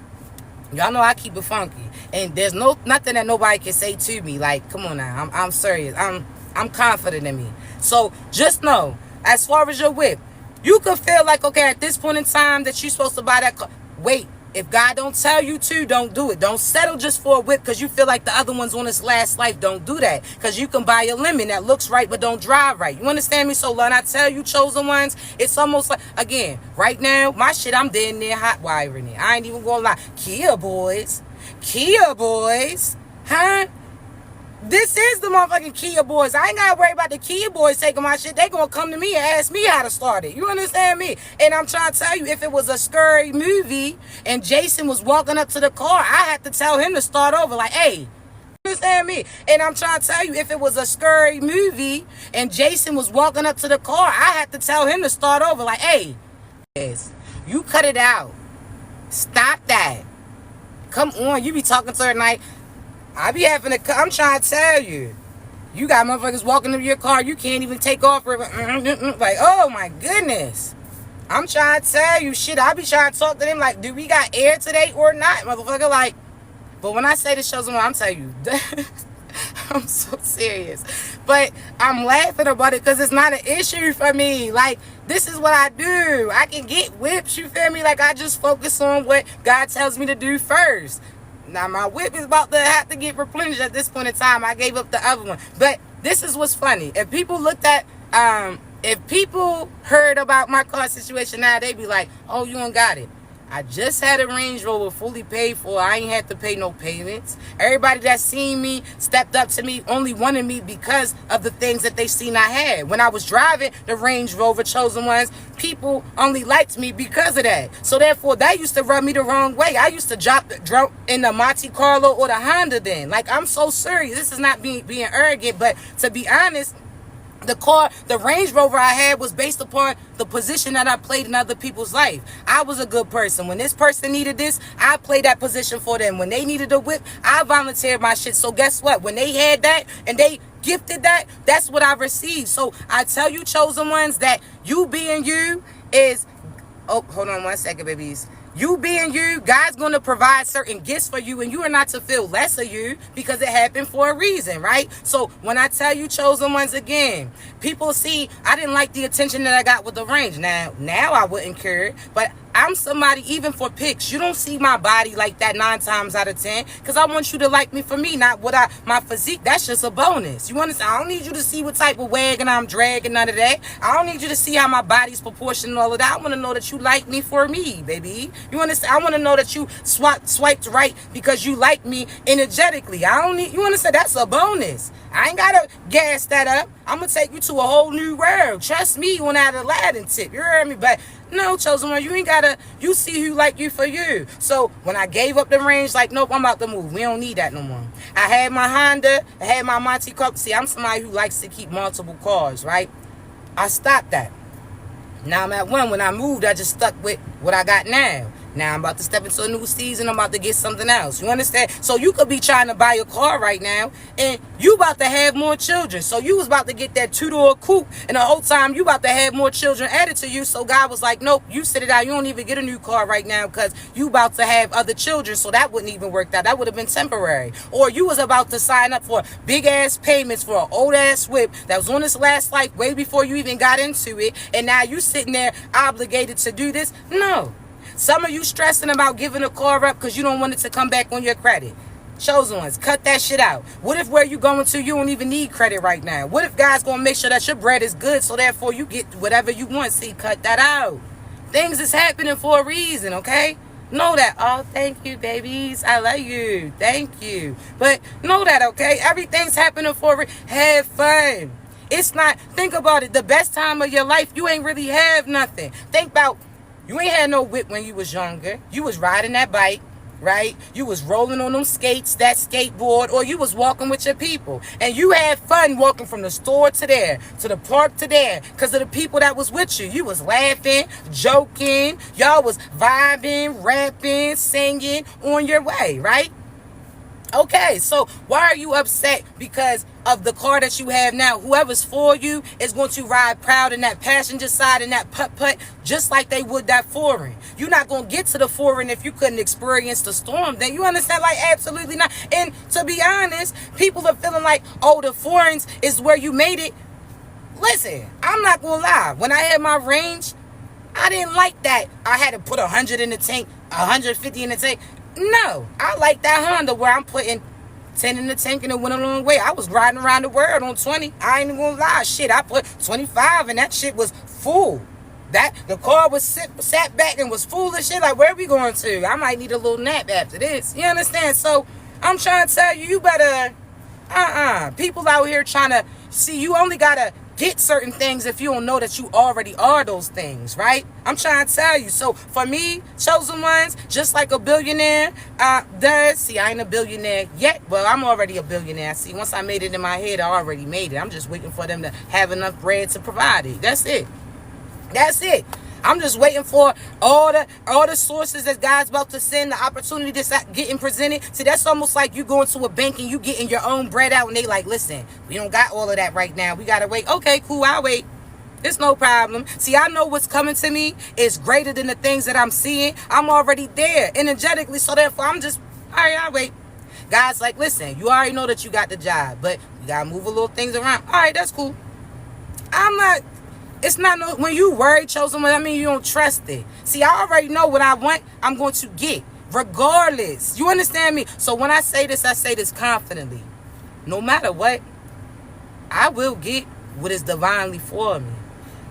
Y'all know I keep it funky. And there's nothing that nobody can say to me. Like, come on now. I'm serious. I'm confident in me. So just know, as far as your whip, you could feel like, okay, at this point in time that you're supposed to buy that car. Wait, if God don't tell you to, don't do it. Don't settle just for a whip because you feel like the other one's on its last life. Don't do that, because you can buy a lemon that looks right but don't drive right. You understand me? So when I tell you, chosen ones, it's almost like, again, right now, my shit, I'm dead near hot wiring it. I ain't even gonna lie. Kia boys, huh? This is the motherfucking Kia boys. I ain't gotta worry about the Kia boys taking my shit. They gonna come to me and ask me how to start it. You understand me? And I'm trying to tell you, if it was a scary movie and Jason was walking up to the car, I had to tell him to start over. Like, hey, you understand me? And I'm trying to tell you, if it was a scary movie and Jason was walking up to the car, I had to tell him to start over. Like, hey, you cut it out. Stop that. Come on, you be talking to her like, I be having I'm trying to tell you. You got motherfuckers walking into your car, you can't even take off. Like, oh my goodness. I'm trying to tell you, shit, I be trying to talk to them like, do we got air today or not, motherfucker? Like, but when I say this shows them, I'm telling you, I'm so serious. But I'm laughing about it because it's not an issue for me. Like, this is what I do. I can get whips, you feel me? Like, I just focus on what God tells me to do first. Now, my whip is about to have to get replenished at this point in time. I gave up the other one. But this is what's funny. If people looked at, if people heard about my car situation now, they'd be like, oh, you don't got it. I just had a Range Rover fully paid for. I ain't had to pay no payments. Everybody that seen me, stepped up to me, only wanted me because of the things that they seen I had. When I was driving the Range Rover, chosen ones, people only liked me because of that. So therefore, that used to rub me the wrong way. I used to drop in the Monte Carlo or the Honda then. Like, I'm so serious. This is not being arrogant, but to be honest, the Range Rover I had was based upon the position that I played in other people's life. I was a good person. When this person needed this, I played that position for them. When they needed a whip, I volunteered my shit. So guess what? When they had that and they gifted that, that's what I received. So I tell you, chosen ones, that you being you is... Oh, hold on 1 second, babies. You being you, God's going to provide certain gifts for you, and you are not to feel less of you because it happened for a reason, right? So when I tell you, chosen ones, again, people see I didn't like the attention that I got with the Range. Now I wouldn't care, but I'm somebody, even for pics, you don't see my body like that 9 times out of 10, because I want you to like me for me, not my physique. That's just a bonus. You understand? I don't need you to see what type of wagon I'm dragging, none of that. I don't need you to see how my body's proportioned and all of that. I want to know that you like me for me, baby. You understand? I want to know that you swiped right because you like me energetically. I don't need, you understand? That's a bonus. I ain't gotta gas that up. I'm gonna take you to a whole new world. Trust me on that Aladdin tip. You heard me? But no, chosen one, you ain't gotta, you see who like you for you. So when I gave up the range, like, nope, I'm about to move. We don't need that no more. I had my Honda, I had my Monte Carlo. See, I'm somebody who likes to keep multiple cars, right? I stopped that. Now I'm at one. When I moved, I just stuck with what I got now. Now I'm about to step into a new season. I'm about to get something else. You understand? So you could be trying to buy a car right now, and you about to have more children. So you was about to get that 2-door coupe, and the whole time you about to have more children added to you. So God was like, nope, you sit it out. You don't even get a new car right now because you about to have other children. So that wouldn't even work out. That would have been temporary. Or you was about to sign up for big ass payments for an old ass whip that was on its last life way before you even got into it, and now you sitting there obligated to do this. No. Some of you stressing about giving a car up because you don't want it to come back on your credit. Chosen ones, cut that shit out. What if where you going to, you don't even need credit right now? What if God's going to make sure that your bread is good, so therefore you get whatever you want? See, cut that out. Things is happening for a reason, okay? Know that. Oh, thank you, babies. I love you. Thank you. But know that, okay? Everything's happening for a reason. Have fun. It's not, think about it, the best time of your life, you ain't really have nothing. Think about, you ain't had no whip when you was younger. You was riding that bike, right? You was rolling on them skates, that skateboard, or you was walking with your people. And you had fun walking from the store to there, to the park to there, because of the people that was with you. You was laughing, joking. Y'all was vibing, rapping, singing on your way, right? Okay, so why are you upset because of the car that you have now? Whoever's for you is going to ride proud in that passenger side and that putt-putt just like they would that foreign. You're not going to get to the foreign if you couldn't experience the storm. Then you understand? Like, absolutely not. And to be honest, people are feeling like, oh, the foreigns is where you made it. Listen, I'm not going to lie. When I had my range, I didn't like that. I had to put 100 in the tank, 150 in the tank. No, I like that Honda where I'm putting 10 in the tank and it went a long way. I was riding around the world on 20. I ain't even gonna lie. Shit, I put 25 and that shit was full. That the car was sat back and was full of shit. Like, where are we going to? I might need a little nap after this. You understand? So I'm trying to tell you, you better people out here trying to see, you only gotta get certain things if you don't know that you already are those things, right? I'm trying to tell you. So for me, chosen ones, just like a billionaire does. See, I ain't a billionaire yet. Well, I'm already a billionaire. See, once I made it in my head, I already made it. I'm just waiting for them to have enough bread to provide it. That's it. That's it. I'm just waiting for all the sources that God's about to send, the opportunity that's getting presented. See, that's almost like you going to a bank and you getting your own bread out and they like, listen, we don't got all of that right now. We got to wait. Okay, cool, I'll wait. It's no problem. See, I know what's coming to me is greater than the things that I'm seeing. I'm already there energetically, so therefore I'm just, all right, I'll wait. God's like, listen, you already know that you got the job, but you got to move a little things around. All right, that's cool. I'm not... It's not no, when you worry, chosen one, I mean you don't trust it. See, I already know what I want, I'm going to get, regardless. You understand me? So when I say this confidently. No matter what, I will get what is divinely for me.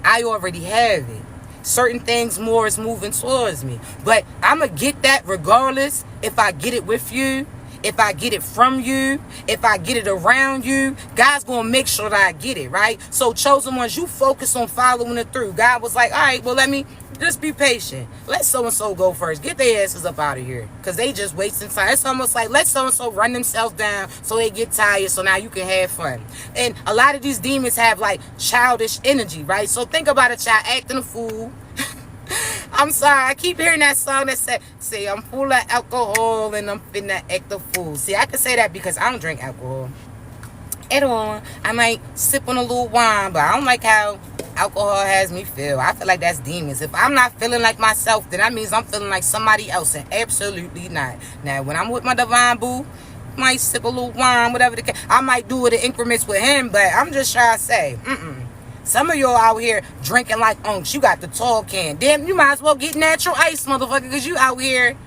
I already have it. Certain things more is moving towards me. But I'm going to get that regardless if I get it with you. If I get it from you, if I get it around you, God's going to make sure that I get it, right? So chosen ones, you focus on following it through. God was like, all right, well, let me just be patient. Let so-and-so go first. Get their asses up out of here because they just wasting time. It's almost like let so-and-so run themselves down so they get tired so now you can have fun. And a lot of these demons have like childish energy, right? So think about a child acting a fool. I'm sorry, I keep hearing that song that say I'm full of alcohol and I'm finna act a fool. See, I can say that because I don't drink alcohol at all. I might sip on a little wine, but I don't like how alcohol has me feel. I feel like that's demons. If I'm not feeling like myself, then that means I'm feeling like somebody else, and absolutely not. Now, when I'm with my divine boo, might sip a little wine, whatever the case. I might do it in increments with him, but I'm just trying to say, Some of y'all out here drinking like unks. You got the tall can. Damn, you might as well get natural ice, motherfucker, because you out here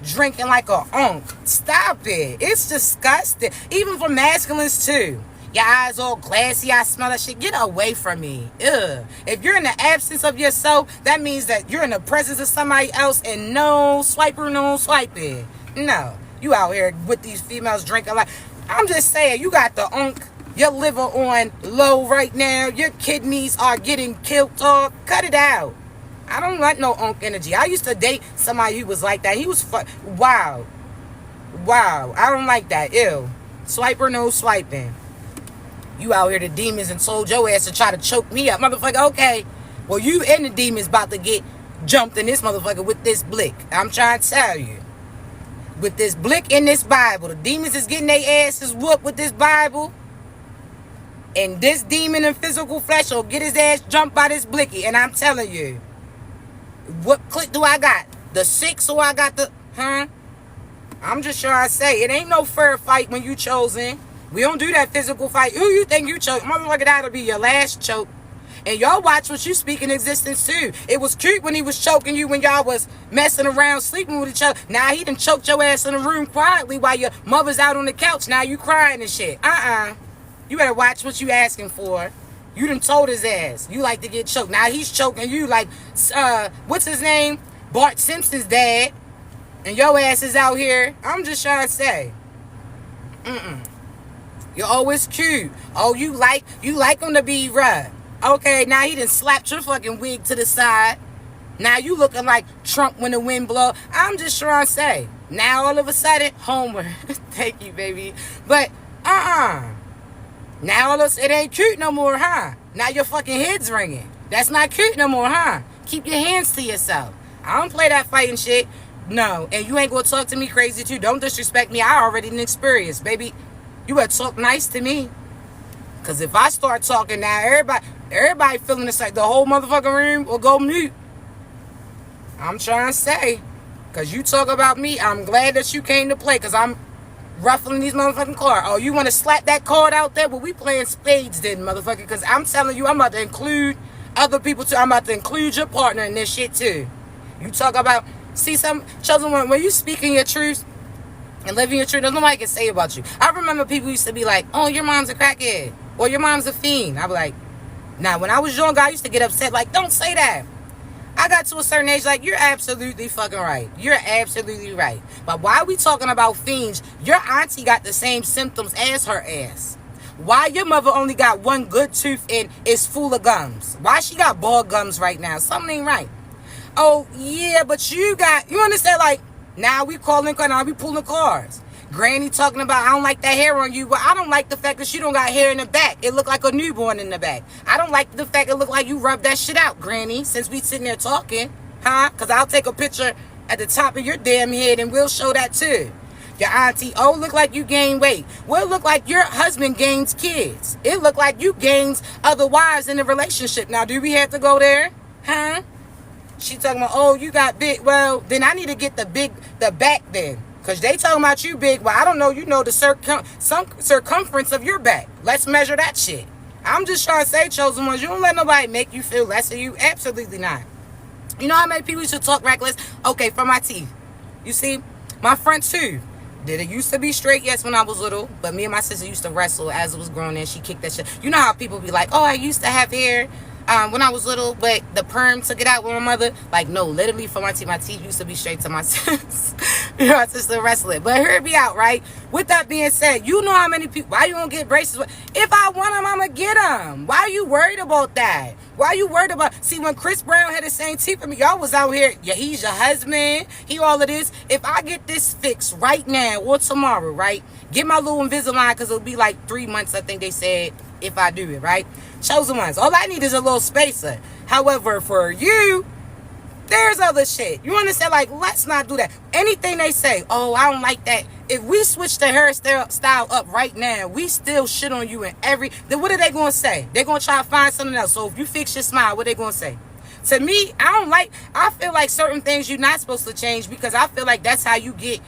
drinking like a unk. Stop it. It's disgusting. Even for masculines, too. Your eyes all glassy. I smell that shit. Get away from me. Ugh. If you're in the absence of yourself, that means that you're in the presence of somebody else, and no swiper, no swiping. No. You out here with these females drinking like... I'm just saying, you got the unk. Your liver on low right now. Your kidneys are getting killed off. Cut it out. I don't want no unk energy. I used to date somebody who was like that. He was wow. Wow. I don't like that. Ew. Swiper, no swiping. You out here the demons and told your ass to try to choke me up. Motherfucker, okay. Well, you and the demons about to get jumped in this motherfucker with this blick. I'm trying to tell you. With this blick in this Bible. The demons is getting their asses whooped with this Bible. And this demon in physical flesh will get his ass jumped by this blicky. And I'm telling you. What click do I got? The 6 or I got the... I'm just trying to say. It ain't no fair fight when you chosen. We don't do that physical fight. Who you think you choke? Motherfucker, that'll be your last choke. And y'all watch what you speak in existence too. It was cute when he was choking you when y'all was messing around, sleeping with each other. Now he done choked your ass in the room quietly while your mother's out on the couch. Now you crying and shit. You better watch what you asking for. You done told his ass you like to get choked. Now he's choking you like, what's his name? Bart Simpson's dad. And your ass is out here. I'm just trying to say. You're always cute. Oh, you like him to be rough. Okay, now he done slapped your fucking wig to the side. Now you looking like Trump when the wind blow. I'm just trying to say. Now all of a sudden, Homer. Thank you, baby. But, now all of a sudden, it ain't cute no more, huh? Now your fucking head's ringing. That's not cute no more, huh? Keep your hands to yourself. I don't play that fighting shit. No, and you ain't gonna talk to me crazy too. Don't disrespect me. I already done experienced, baby. You better talk nice to me. Cause if I start talking now, everybody feeling this like the whole motherfucking room will go mute. I'm trying to say. Cause you talk about me, I'm glad that you came to play. Cause I'm ruffling these motherfucking cards. Oh, you want to slap that card out there? Well, we playing spades then, motherfucker. Cause I'm telling you, I'm about to include other people too. I'm about to include your partner in this shit too. You talk about, see some chosen one, when you speaking your truth and living your truth, there's nobody can say about you. I remember people used to be like, oh, your mom's a crackhead. Or your mom's a fiend. I be like, nah, when I was younger, I used to get upset. Like, don't say that. I got to a certain age, like, you're absolutely fucking right. You're absolutely right. But why are we talking about fiends? Your auntie got the same symptoms as her ass. Why your mother only got one good tooth and is full of gums? Why she got bald gums right now? Something ain't right. Oh, yeah, but you understand, like, now we calling, now we pulling cars. Granny talking about, I don't like that hair on you. Well, I don't like the fact that she don't got hair in the back. It look like a newborn in the back. I don't like the fact it look like you rubbed that shit out, Granny, since we sitting there talking. Huh? Because I'll take a picture at the top of your damn head and we'll show that too. Your auntie, oh, look like you gained weight. Well, it look like your husband gains kids. It look like you gains other wives in the relationship. Now, do we have to go there? Huh? She talking about, oh, you got big. Well, then I need to get the back then. Because they talking about you big. Well, I don't know. You know the circumference of your back. Let's measure that shit. I'm just trying to say, chosen ones, you don't let nobody make you feel less than you. Absolutely not. You know how many people used to talk reckless? Okay, for my teeth. You see, my front tooth. Did it used to be straight? Yes, when I was little. But me and my sister used to wrestle as it was growing and she kicked that shit. You know how people be like, oh, I used to have hair when I was little, but the perm took it out with my mother. Like, no, literally for my teeth used to be straight to my sis. You know, my sister wrestling. But here it be out, right? With that being said, you know how many people, why you don't get braces? If I want them, I'm going to get them. Why are you worried about that? Why are you worried about, see, when Chris Brown had the same teeth for me, y'all was out here, yeah, he's your husband, he all of this. If I get this fixed right now or tomorrow, right, get my little Invisalign, because it'll be like 3 months, I think they said, if I do it, right? Chosen ones. All I need is a little spacer. However, for you, there's other shit. You understand? Like, let's not do that. Anything they say, oh, I don't like that. If we switch the hairstyle up right now, we still shit on you in then what are they going to say? They're going to try to find something else. So if you fix your smile, what are they going to say? To me, I feel like certain things you're not supposed to change because I feel like that's how you get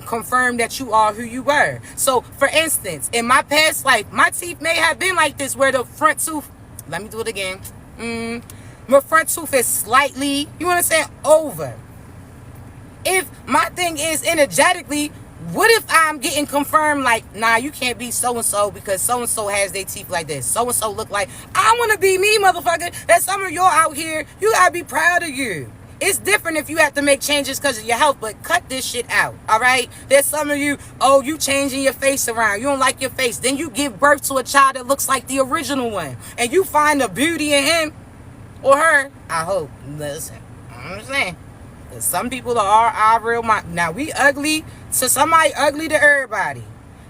confirmed that you are who you were. So, for instance, in my past life, my teeth may have been like this where the front tooth Let me do it again. My front tooth is slightly, you understand, over. If my thing is energetically, what if I'm getting confirmed like, nah, you can't be so-and-so because so-and-so has their teeth like this. So-and-so look like, I want to be me, motherfucker. That some of y'all out here, you got to be proud of you. It's different if you have to make changes because of your health, but cut this shit out, all right? There's some of you, oh, you changing your face around. You don't like your face. Then you give birth to a child that looks like the original one. And you find the beauty in him or her. I hope. Listen, I'm just saying. Some people are real. Now, we ugly to somebody, ugly to everybody.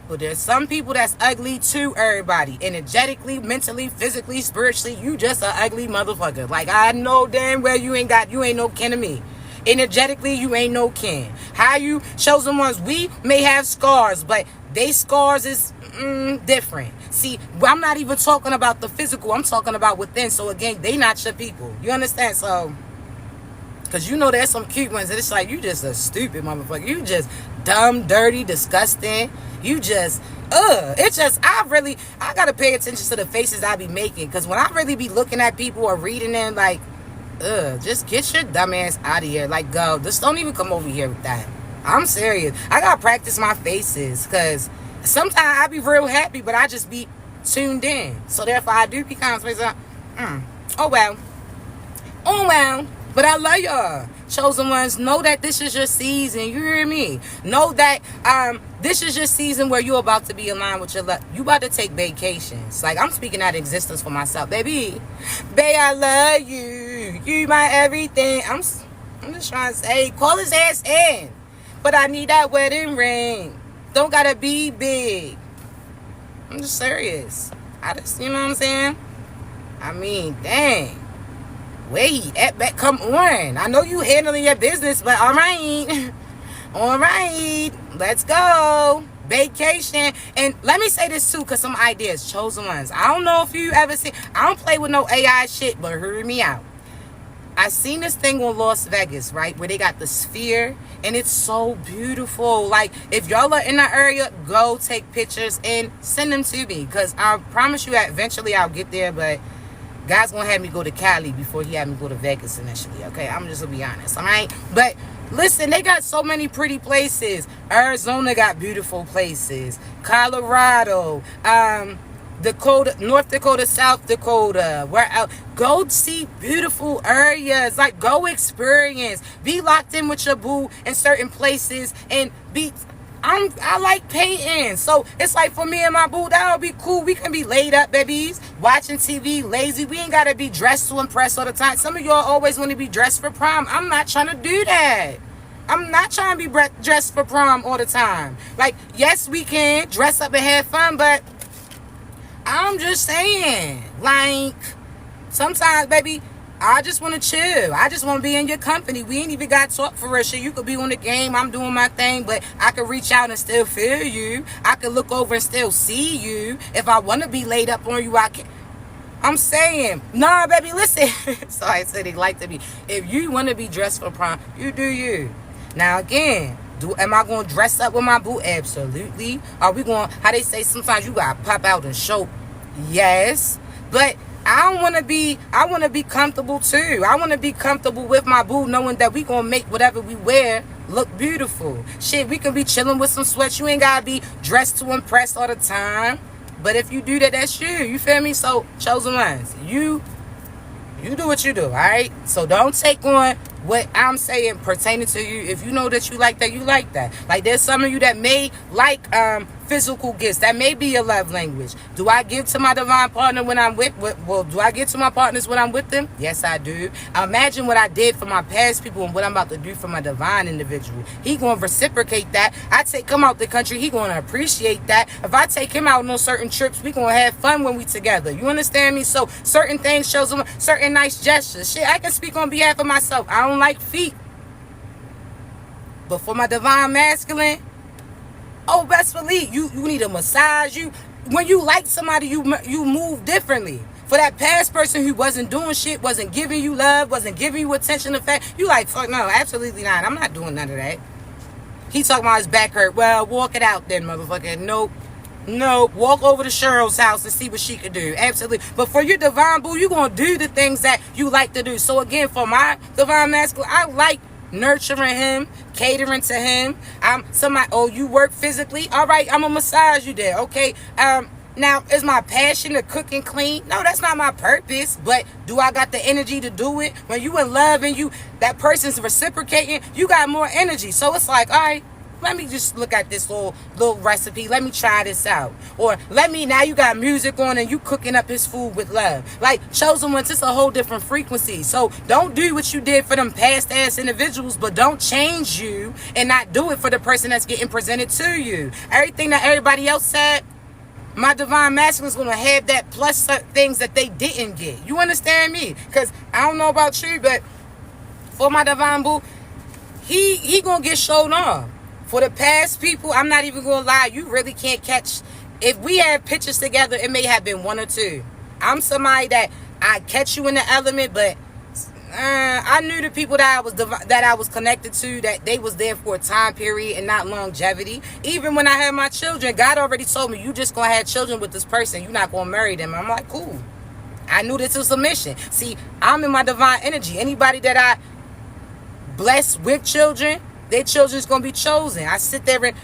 But there's some people that's ugly to everybody. Energetically, mentally, physically, spiritually, you just an ugly motherfucker. Like, I know damn well you ain't no kin to me. Energetically, you ain't no kin. How you chosen ones, we may have scars, but they scars is different. See, I'm not even talking about the physical. I'm talking about within. So, again, they not your people. You understand? So, because you know there's some cute ones and it's like, you just a stupid motherfucker. You just dumb, dirty, disgusting. You just, it's just, I got to pay attention to the faces I be making. Because when I really be looking at people or reading them, like, just get your dumb ass out of here. Like, go. Just don't even come over here with that. I'm serious. I got to practice my faces. Because sometimes I be real happy, but I just be tuned in. So therefore, I do be kind of, oh well. Oh well. But I love y'all. Chosen ones, know that this is your season. You hear me? Know that this is your season where you're about to be aligned with your love. You about to take vacations. Like, I'm speaking out of existence for myself. Baby, I love you. You my everything. I'm just trying to say, call his ass in. But I need that wedding ring. Don't gotta be big. I'm just serious. You know what I'm saying? I mean, dang. Wait, at come on. I know you handling your business, but all right. All right. Let's go. Vacation. And let me say this too, because some ideas, chosen ones. I don't know if you ever seen, I don't play with no AI shit, but hear me out. I seen this thing on Las Vegas, right? Where they got the sphere, and it's so beautiful. Like, if y'all are in the area, go take pictures and send them to me. Because I promise you that eventually I'll get there, but God's gonna have me go to Cali before he had me go to Vegas initially, okay? I'm just gonna be honest, all right? But listen, they got so many pretty places. Arizona got beautiful places. Colorado, Dakota, North Dakota, South Dakota. Where out? Go see beautiful areas. Like, go experience. Be locked in with your boo in certain places and be. I like painting. So it's like for me and my boo, that'll be cool. We can be laid up, babies, watching TV, lazy. We ain't got to be dressed to impress all the time. Some of y'all always want to be dressed for prom. I'm not trying to do that. I'm not trying to be dressed for prom all the time. Like, yes, we can dress up and have fun, but I'm just saying, like, sometimes, baby, I just want to chill. I just want to be in your company. We ain't even got to talk for real shit. You could be on the game. I'm doing my thing, but I could reach out and still feel you. I could look over and still see you. If I want to be laid up on you, I can. I'm saying, nah, baby, listen. So I said they like to be. If you want to be dressed for prom, you do you. Now, again, am I going to dress up with my boo? Absolutely. Are we going, how they say sometimes you got to pop out and show? Yes. But I want to be comfortable too. I want to be comfortable with my boo, knowing that we going to make whatever we wear look beautiful. Shit, we can be chilling with some sweats. You ain't got to be dressed to impress all the time. But if you do that, that's you. You feel me? So, chosen ones, you do what you do, all right? So don't take on what I'm saying pertaining to you. If you know that you like that, you like that. Like, there's some of you that may like physical gifts. That may be your love language. Do I give to my divine partner when I'm with, well, do I give to my partners when I'm with them? Yes, I do. Imagine what I did for my past people and what I'm about to do for my divine individual. He going to reciprocate that. I take him out the country, he going to appreciate that. If I take him out on certain trips, we going to have fun when we together. You understand me? So certain things shows them certain nice gestures. Shit, I can speak on behalf of myself. I don't like feet. But for my divine masculine, oh, best believe you need a massage. When you like somebody, you move differently. For that past person who wasn't doing shit, wasn't giving you love, wasn't giving you attention, you like, fuck no, absolutely not. I'm not doing none of that. He talking about his back hurt. Well, walk it out then, motherfucker. Nope. No, walk over to Cheryl's house and see what she could do. Absolutely. But for your divine boo, you're going to do the things that you like to do. So again, for my divine masculine, I like nurturing him, catering to him. I'm somebody, oh, you work physically? All right, I'm going to massage you there. Okay. Now, is my passion to cook and clean? No, that's not my purpose. But do I got the energy to do it? When you in love and that person's reciprocating, you got more energy. So it's like, all right, let me just look at this little recipe. Let me try this out. Or now you got music on and you cooking up his food with love. Like, chosen ones, it's a whole different frequency. So don't do what you did for them past ass individuals, but don't change you and not do it for the person that's getting presented to you. Everything that everybody else said, my divine masculine is going to have that plus things that they didn't get. You understand me? Because I don't know about you, but for my divine boo, he going to get shown off. For the past people, I'm not even going to lie, you really can't catch. If we have pictures together, it may have been one or two. I'm somebody that I catch you in the element, but I knew the people that I was connected to, that they was there for a time period and not longevity. Even when I had my children, God already told me, you just going to have children with this person. You're not going to marry them. I'm like, cool. I knew this was a mission. See, I'm in my divine energy. Anybody that I bless with children, their children's going to be chosen. I sit there and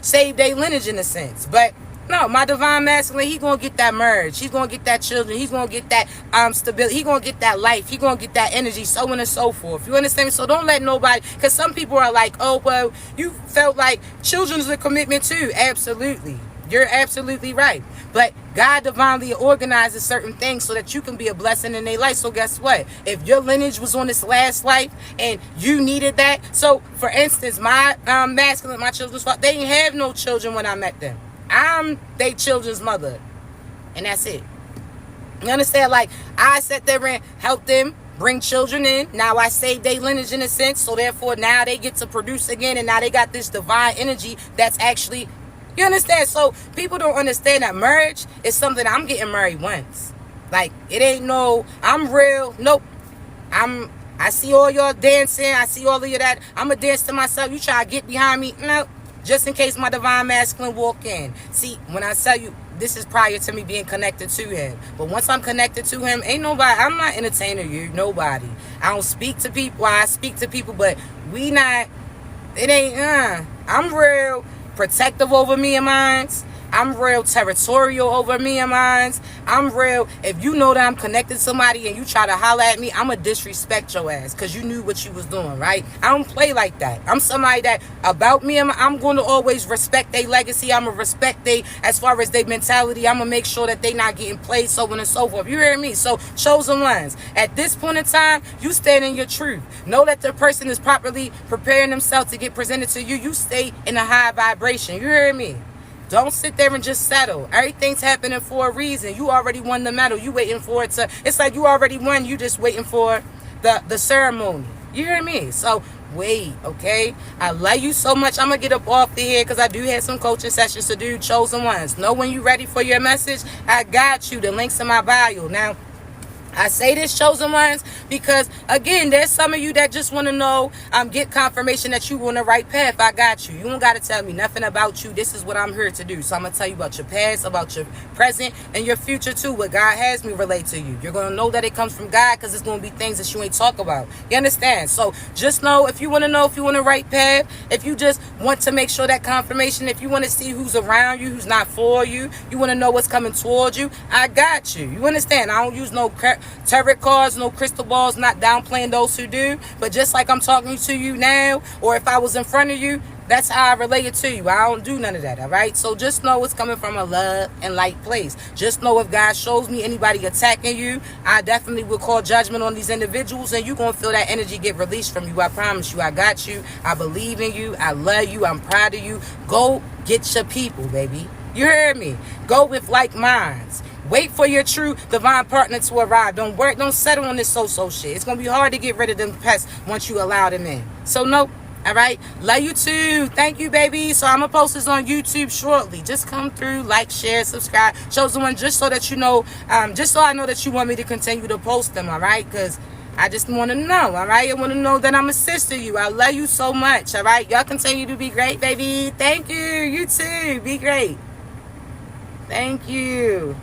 save their lineage in a sense. But no, my divine masculine, he's going to get that merge. He's going to get that children. He's going to get that stability. He's going to get that life. He's going to get that energy, so on and so forth. You understand me? So don't let nobody, because some people are like, oh, well, you felt like children's a commitment too. Absolutely. You're absolutely right. But God divinely organizes certain things so that you can be a blessing in their life. So guess what? If your lineage was on this last life and you needed that. So for instance, my masculine, my children's father, they didn't have no children when I met them. I'm their children's mother. And that's it. You understand? Like, I sat there and helped them bring children in. Now I saved their lineage in a sense. So therefore now they get to produce again. And now they got this divine energy that's actually... You understand? So people don't understand that marriage is something. I'm getting married once. Like, it ain't no, I'm real. Nope. I see all y'all dancing. I see all of you that. I'm going to dance to myself. You try to get behind me. No. Just in case my divine masculine walk in. See, when I tell you, this is prior to me being connected to him. But once I'm connected to him, ain't nobody, I'm not entertaining you. Nobody. I don't speak to people. I speak to people, but we not, it ain't, I'm real protective over me and mine. I'm real territorial over me and mine. I'm real. If you know that I'm connected to somebody and you try to holler at me, I'm going to disrespect your ass because you knew what you was doing, right? I don't play like that. I'm somebody that about me, I'm going to always respect their legacy. I'm going to respect as far as their mentality. I'm going to make sure that they not getting played, so on and so forth. You hear me? So, chosen ones. At this point in time, you stand in your truth. Know that the person is properly preparing themselves to get presented to you. You stay in a high vibration. You hear me? Don't sit there and just settle. Everything's happening for a reason. You already won the medal. You waiting for it to... It's like you already won. You just waiting for the ceremony. You hear me? So, wait, okay? I love you so much. I'm going to get up off the here because I do have some coaching sessions to do. Chosen ones. Know when you're ready for your message? I got you. The link's in my bio. Now, I say this, chosen ones, because again, there's some of you that just want to know, get confirmation that you on the right path. I got you. You don't got to tell me nothing about you. This is what I'm here to do. So I'm going to tell you about your past, about your present, and your future too. What God has me relate to you. You're going to know that it comes from God because it's going to be things that you ain't talk about. You understand? So just know if you want to know if you're on the right path, if you just want to make sure that confirmation, if you want to see who's around you, who's not for you, you want to know what's coming towards you, I got you. You understand? I don't use no tarot cards, no crystal balls, not downplaying those who do, but just like I'm talking to you now, or if I was in front of you, that's how I relate it to you. I don't do none of that, all right? So just know it's coming from a love and light place. Just know if God shows me anybody attacking you, I definitely will call judgment on these individuals, and you're going to feel that energy get released from you. I promise you. I got you. I believe in you. I love you. I'm proud of you. Go get your people, baby. You heard me. Go with like minds. Wait for your true divine partner to arrive. Don't work. Don't settle on this so shit. It's going to be hard to get rid of them pests once you allow them in. So, no. All right. Love you too. Thank you, baby. So, I'm going to post this on YouTube shortly. Just come through, like, share, subscribe. Chosen one, just so that you know, just so I know that you want me to continue to post them. All right. Because I just want to know. All right. I want to know that I'm a sister to you. I love you so much. All right. Y'all continue to be great, baby. Thank you. You too. Be great. Thank you.